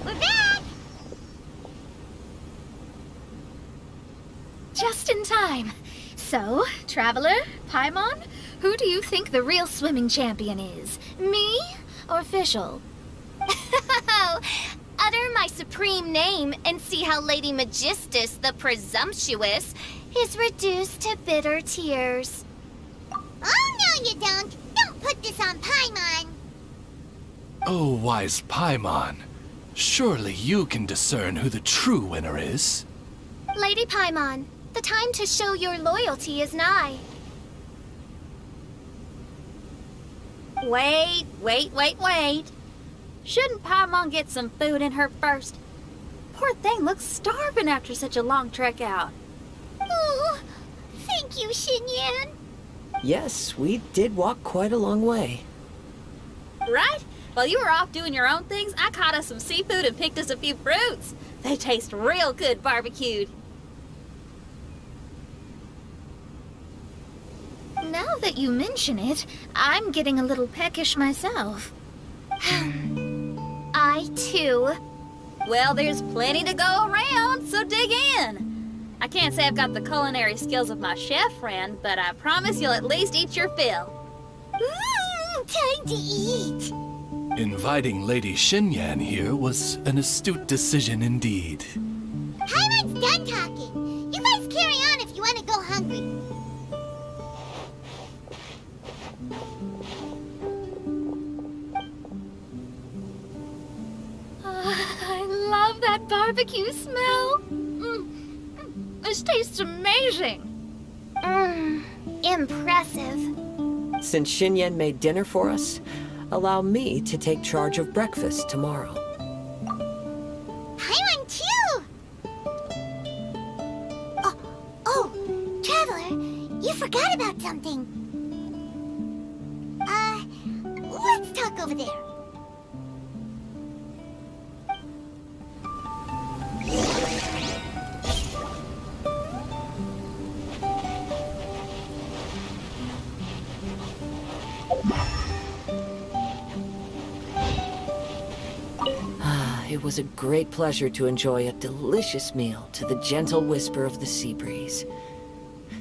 We're back! Just in time. So, Traveler, Paimon, who do you think the real swimming champion is? Me or Fischl? Utter my supreme name and see how Lady Magistus the Presumptuous is reduced to bitter tears. Oh, no you don't! Don't put this on Paimon! Oh, wise Paimon. Surely you can discern who the true winner is. Lady Paimon, the time to show your loyalty is nigh. Wait. Shouldn't Paimon get some food in her first? Poor thing looks starving after such a long trek out. Oh, thank you, Xinyan. Yes, we did walk quite a long way. Right? While you were off doing your own things, I caught us some seafood and picked us a few fruits. They taste real good barbecued. Now that you mention it, I'm getting a little peckish myself. I, too. Well, there's plenty to go around, so dig in. I can't say I've got the culinary skills of my chef friend, but I promise you'll at least eat your fill. Time to eat. Inviting Lady Xinyan here was an astute decision indeed. Paimon's done talking. barbecue smell. This tastes amazing. Impressive. Since Xinyan made dinner for us, allow me to take charge of breakfast tomorrow. I want too! Oh, Traveler, you forgot about something. Let's talk over there. It was a great pleasure to enjoy a delicious meal to the gentle whisper of the sea breeze.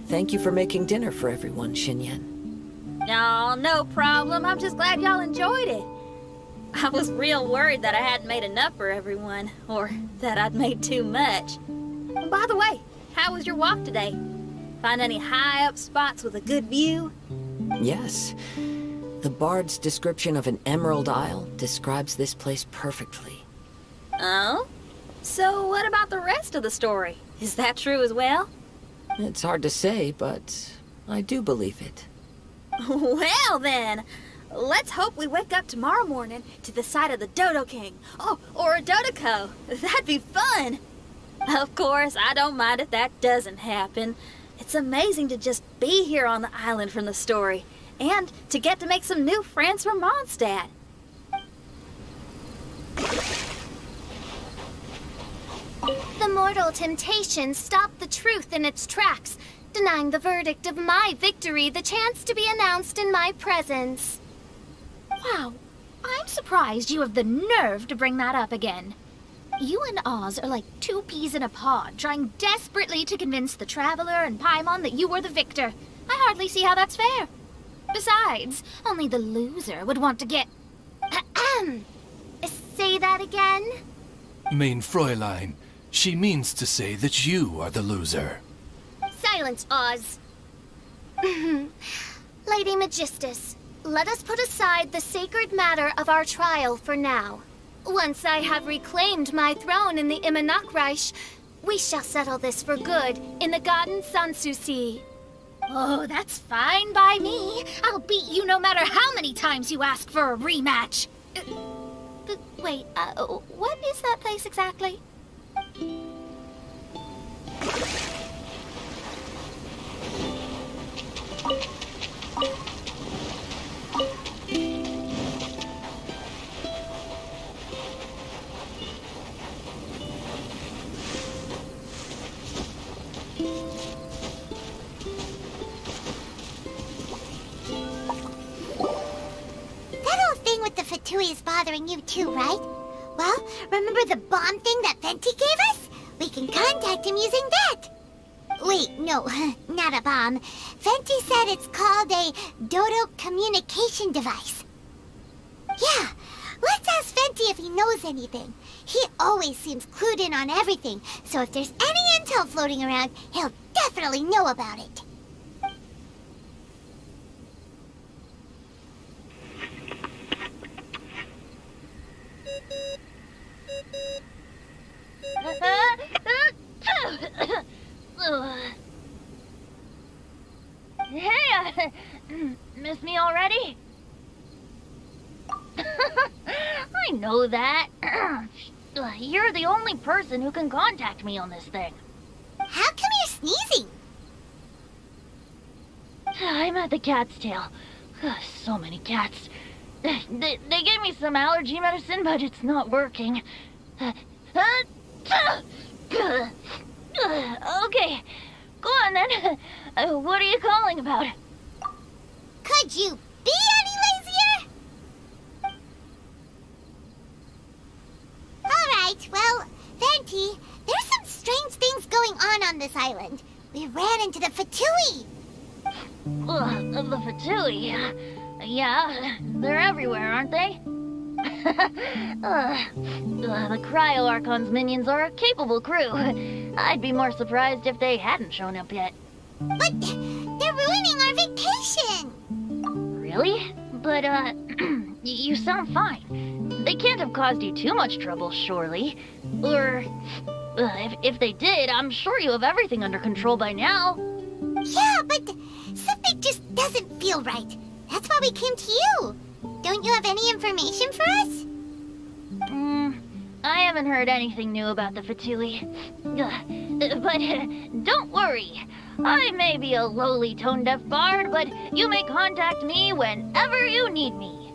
Thank you for making dinner for everyone, Xinyan. Oh, no problem. I'm just glad y'all enjoyed it. I was real worried that I hadn't made enough for everyone, or that I'd made too much. By the way, how was your walk today? Find any high-up spots with a good view? Yes. The bard's description of an emerald isle describes this place perfectly. Oh? So what about the rest of the story? Is that true as well? It's hard to say, but I do believe it. Well then, let's hope we wake up tomorrow morning to the sight of the Dodo King. Oh, or a Dodoco. That'd be fun. Of course, I don't mind if that doesn't happen. It's amazing to just be here on the island from the story, and to get to make some new friends from Mondstadt. The mortal temptation stopped the truth in its tracks, denying the verdict of my victory the chance to be announced in my presence. Wow, I'm surprised you have the nerve to bring that up again. You and Oz are like two peas in a pod, trying desperately to convince the Traveler and Paimon that you were the victor. I hardly see how that's fair. Besides, only the loser would want to get... Say that again? Main Fräulein, she means to say that you are the loser. Silence, Oz. Lady Magistus, let us put aside the sacred matter of our trial for now. Once I have reclaimed my throne in the Immernachtreich, we shall settle this for good in the Garden Sanssouci. Oh, that's fine by me. I'll beat you no matter how many times you ask for a rematch. But wait, what is that place exactly? Fatui is bothering you too, right? Well, remember the bomb thing that Venti gave us? We can contact him using that. Wait, no, not a bomb. Venti said it's called a Dodo communication device. Yeah, let's ask Venti if he knows anything. He always seems clued in on everything, so if there's any intel floating around, he'll definitely know about it. Hey, miss me already? I know that. You're the only person who can contact me on this thing. How come you're sneezing? I'm at the cat's tail. So many cats. They gave me some allergy medicine, but it's not working. Okay, go on then. What are you calling about? Could you be any lazier? Alright, well, Venti, there's some strange things going on this island. We ran into the Fatui. The Fatui? Yeah, they're everywhere, aren't they? The Cryo Archon's minions are a capable crew. I'd be more surprised if they hadn't shown up yet. But they're ruining our vacation! Really? But, you sound fine. They can't have caused you too much trouble, surely. Or, if they did, I'm sure you have everything under control by now. Yeah, but something just doesn't feel right. That's why we came to you. Don't you have any information for us? I haven't heard anything new about the Fatui. But don't worry. I may be a lowly tone-deaf bard, but you may contact me whenever you need me.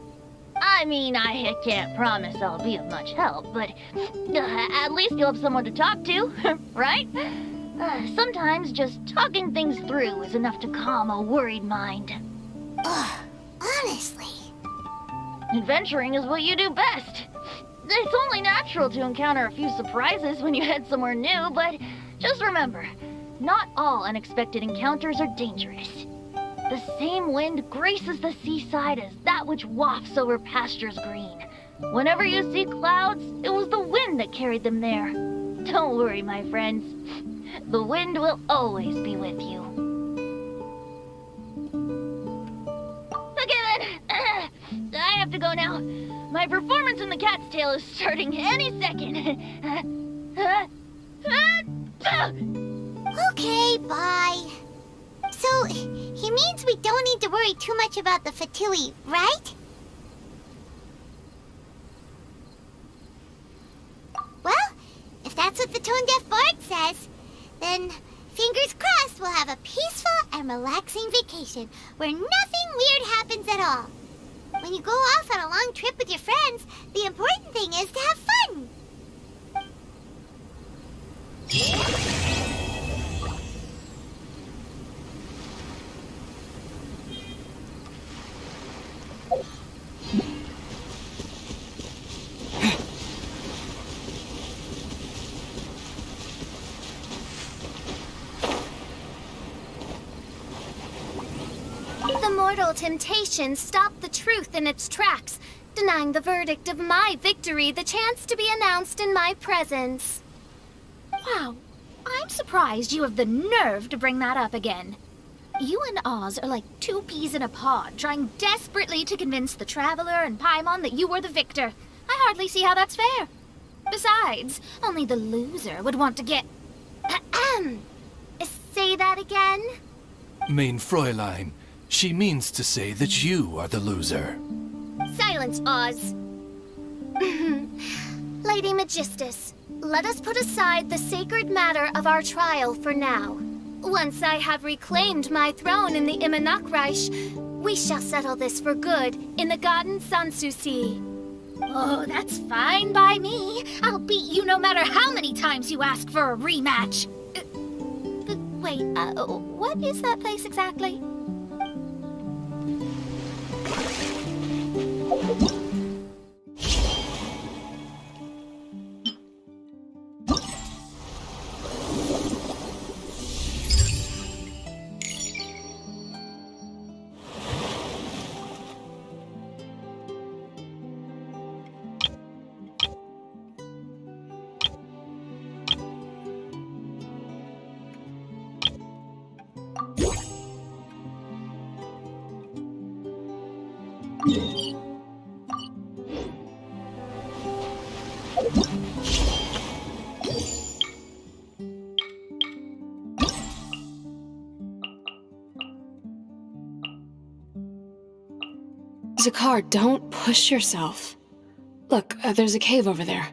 I mean, I can't promise I'll be of much help, but at least you'll have someone to talk to, right? Sometimes just talking things through is enough to calm a worried mind. Ugh, honestly. Adventuring is what you do best. It's only natural to encounter a few surprises when you head somewhere new, but just remember, not all unexpected encounters are dangerous. The same wind graces the seaside as that which wafts over pastures green. Whenever you see clouds, it was the wind that carried them there. Don't worry, my friends. The wind will always be with you. Okay then, I have to go now. My performance in the cat's tail is starting any second. Okay, bye. So, he means we don't need to worry too much about the Fatui, right? Well, if that's what the tone-deaf bard says, then fingers crossed we'll have a peaceful and relaxing vacation where nothing weird happens at all. When you go off on a long trip with your friends, the important thing is to have fun. The mortal temptation stopped the truth in its tracks, denying the verdict of my victory the chance to be announced in my presence. Wow, I'm surprised you have the nerve to bring that up again. You and Oz are like two peas in a pod, trying desperately to convince the Traveler and Paimon that you were the victor. I hardly see how that's fair. Besides, only the loser would want to get... Say that again? Main Fräulein, she means to say that you are the loser. Silence, Oz. Lady Magistus, let us put aside the sacred matter of our trial for now. Once I have reclaimed my throne in the Immonocreich, we shall settle this for good in the Garden Sanssouci. Oh, that's fine by me. I'll beat you no matter how many times you ask for a rematch. Wait, what is that place exactly? Zakar, don't push yourself. Look, there's a cave over there.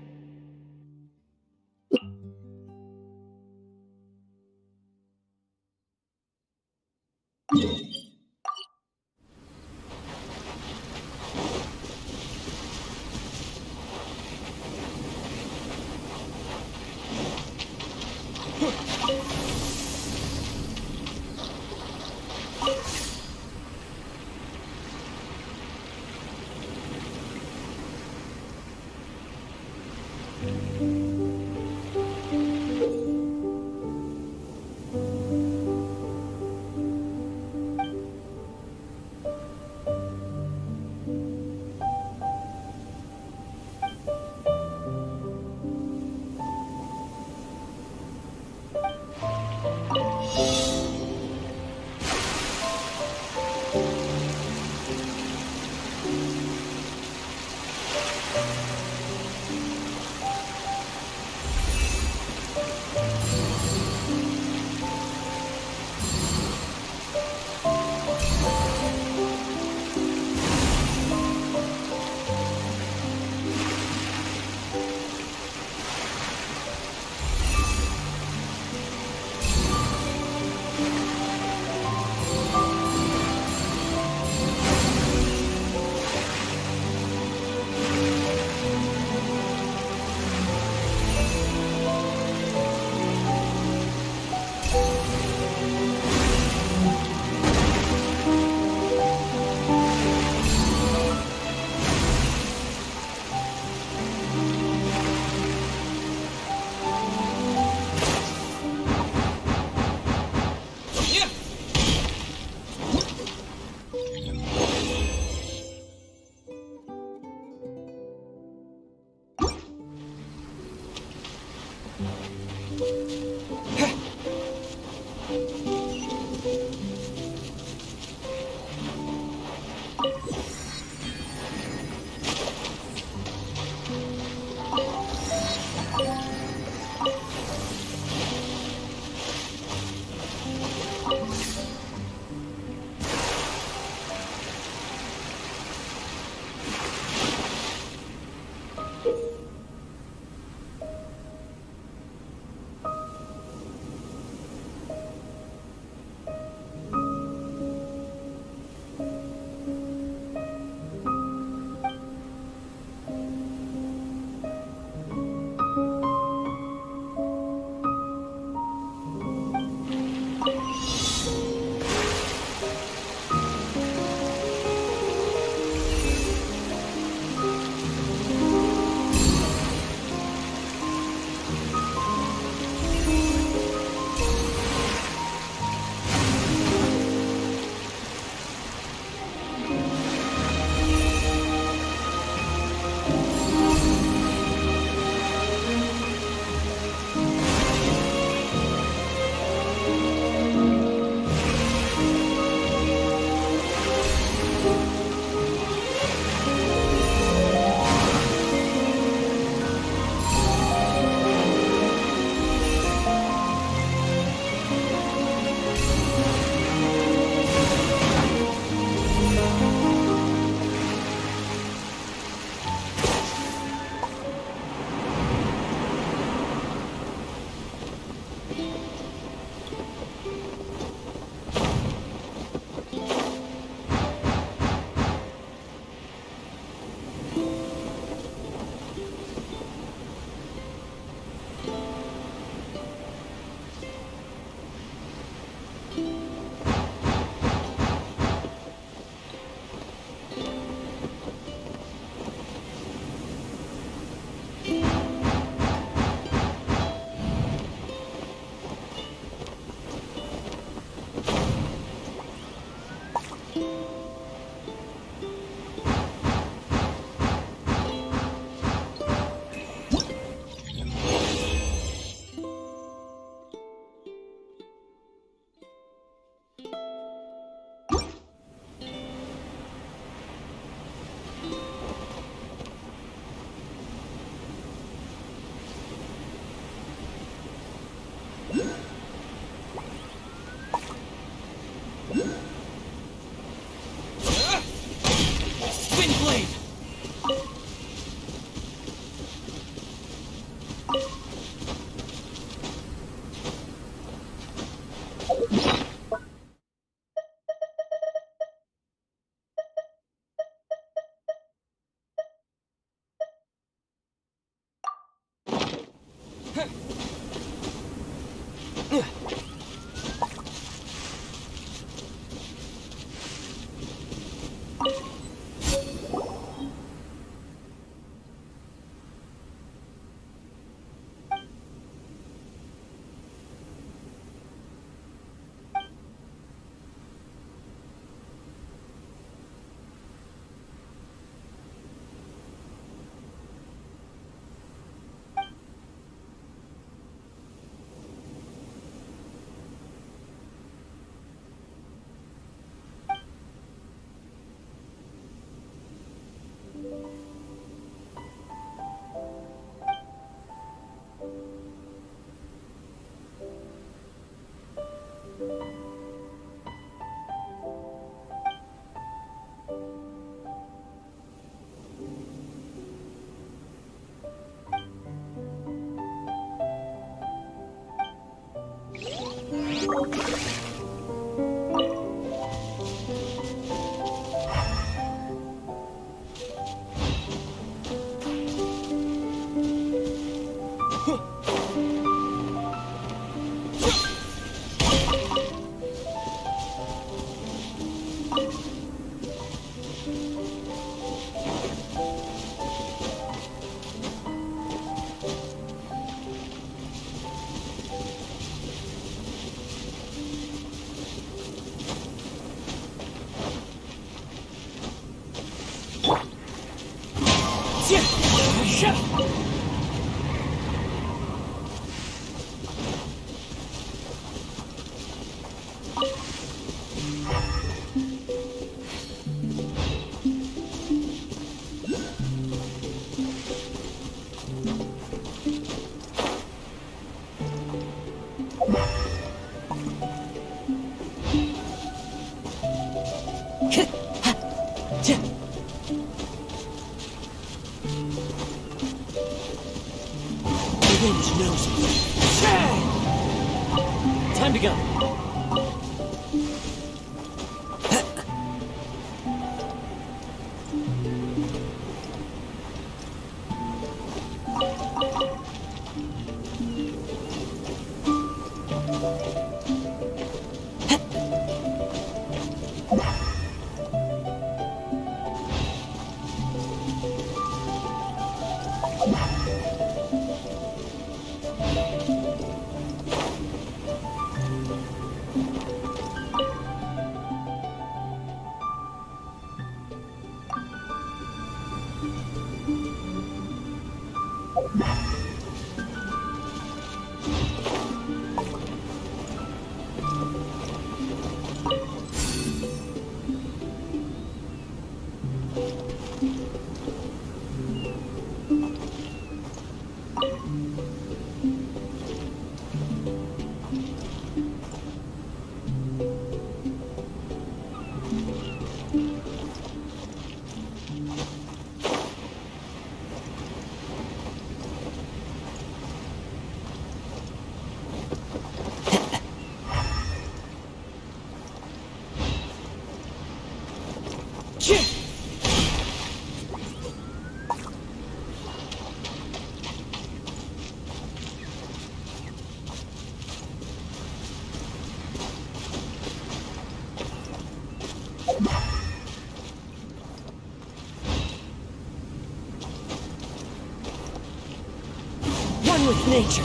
One with nature.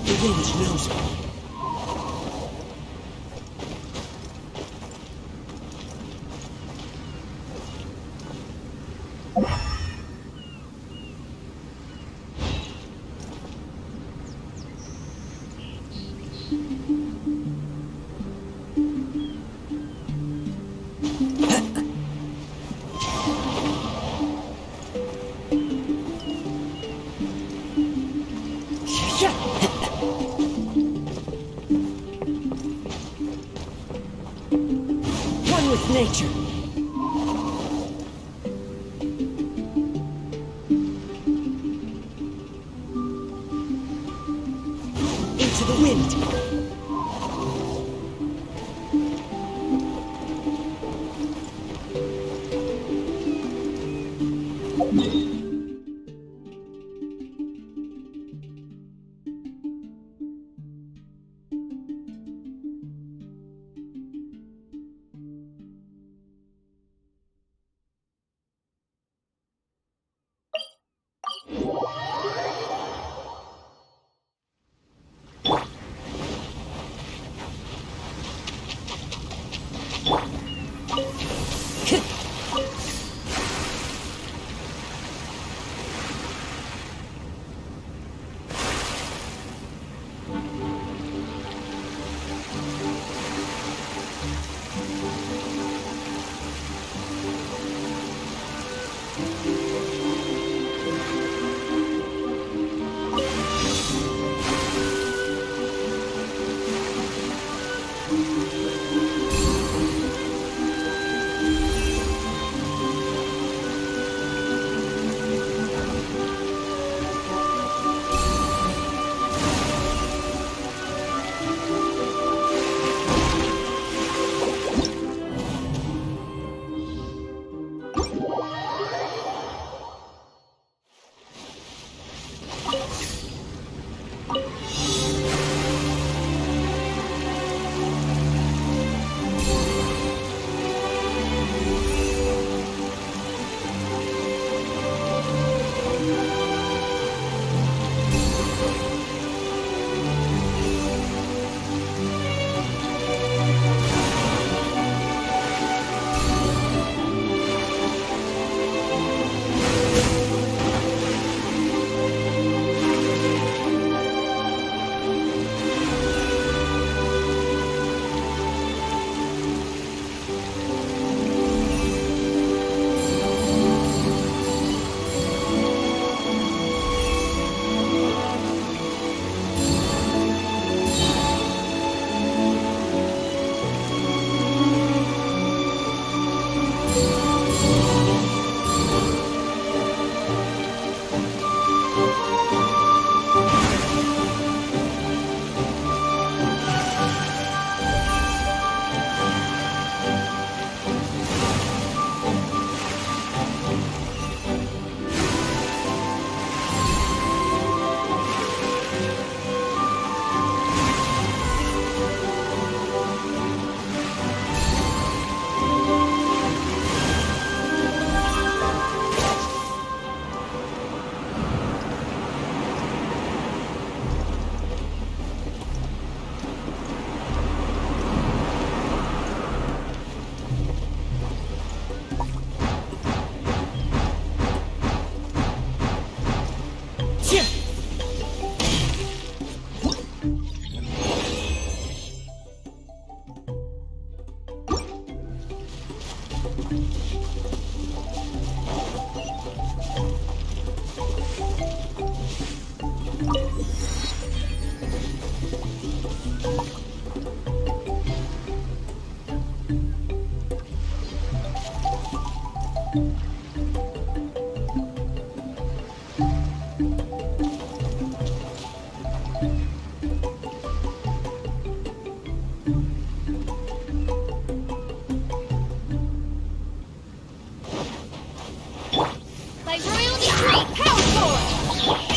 The wind knows me. One with nature. Into the wind.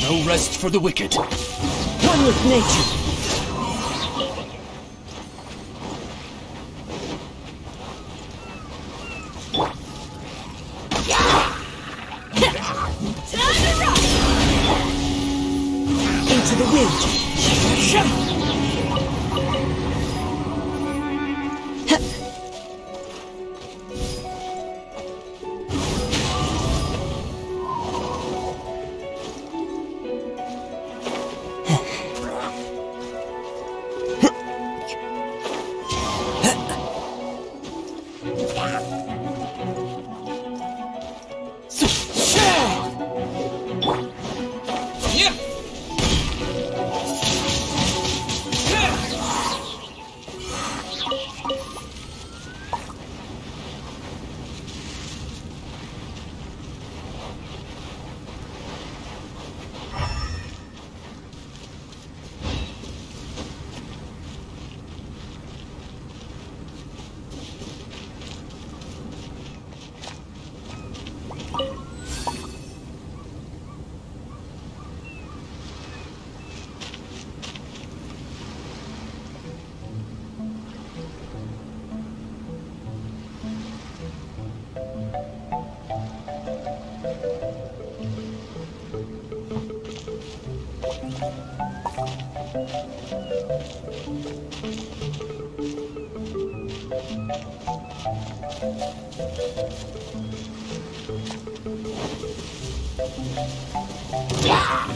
No rest for the wicked. One with nature. Into the wind.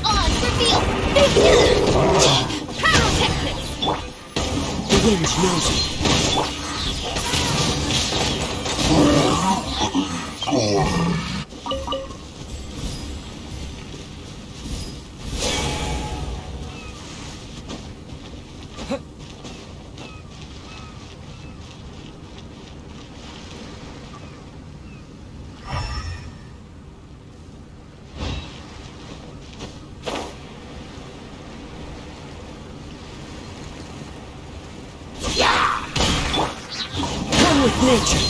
On, reveal! Pyrotechnics! The wind knows it. One with nature.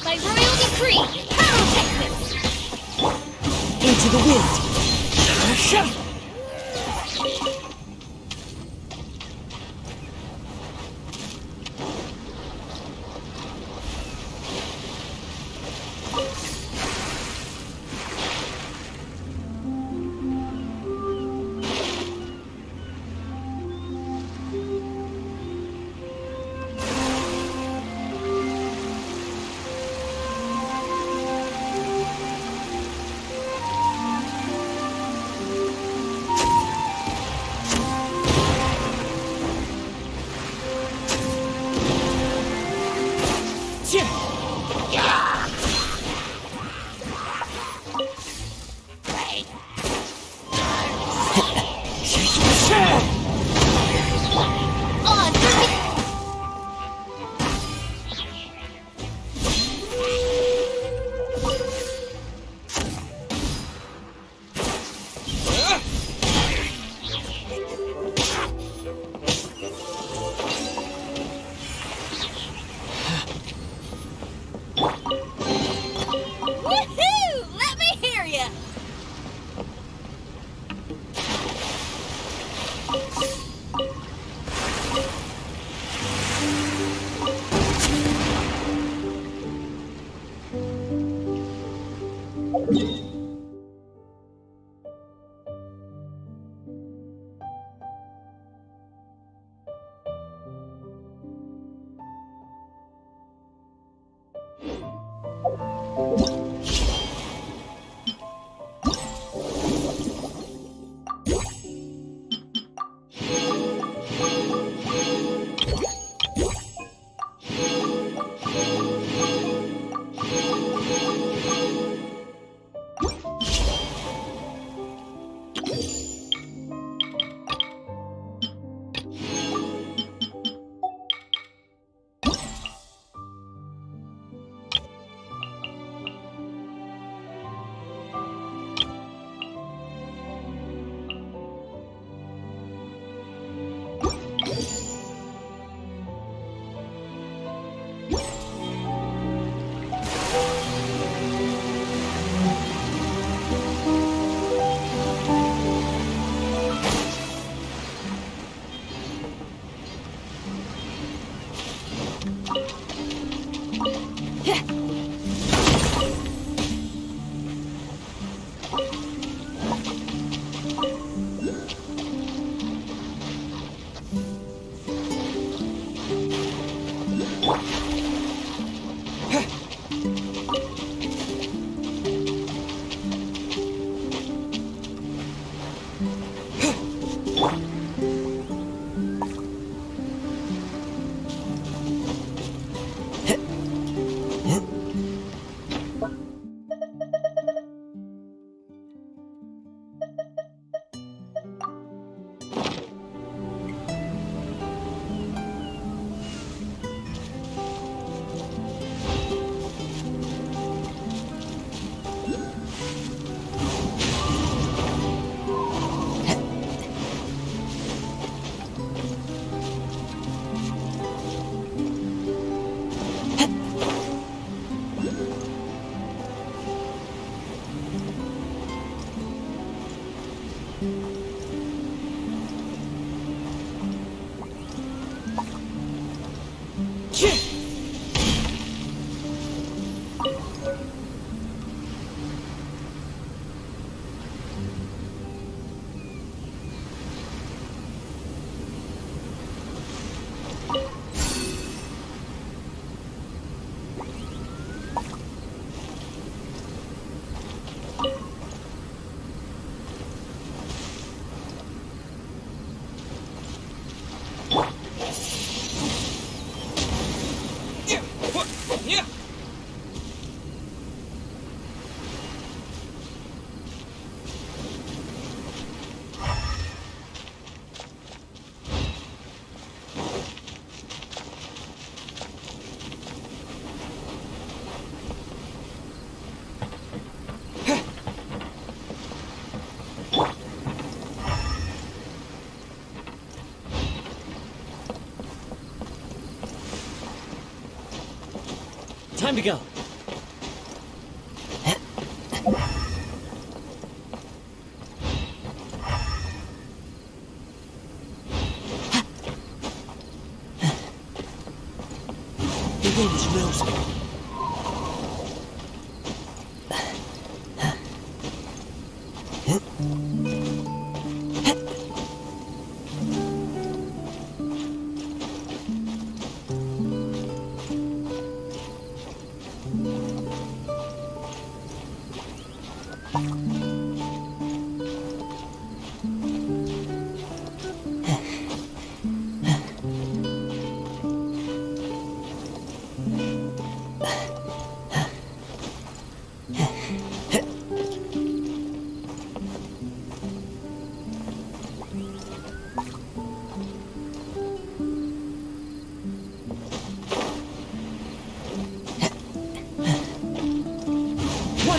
By royal decree, pyrotechnics! Into the wind. Woohoo! Let me hear ya! Time to go. The wind is real strong.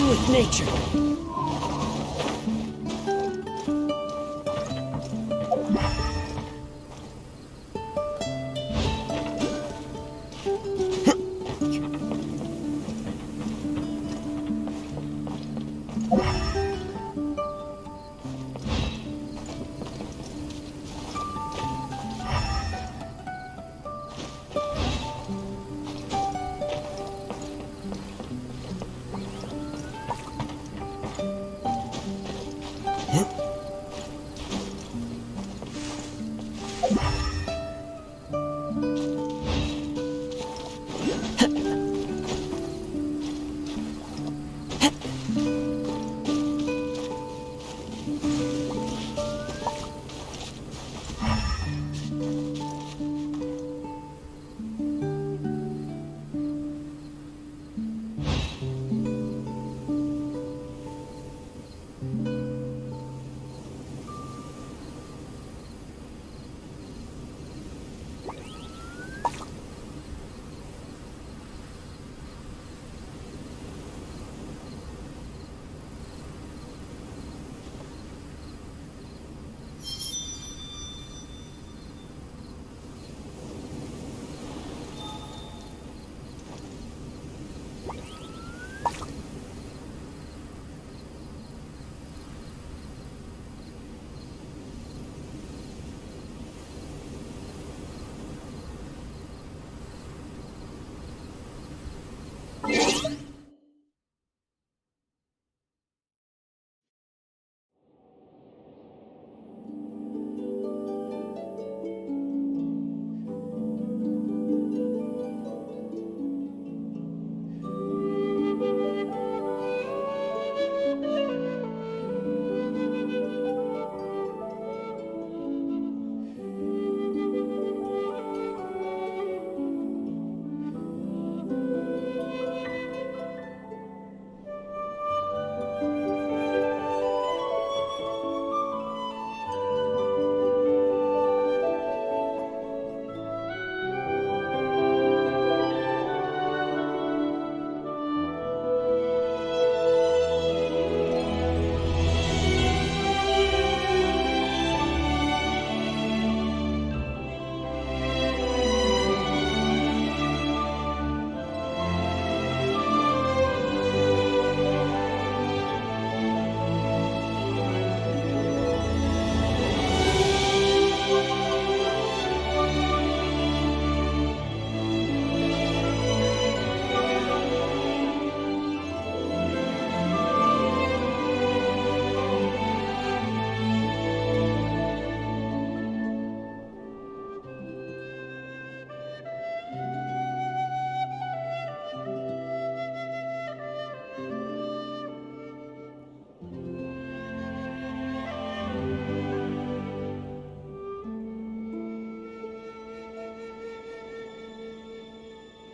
one with nature.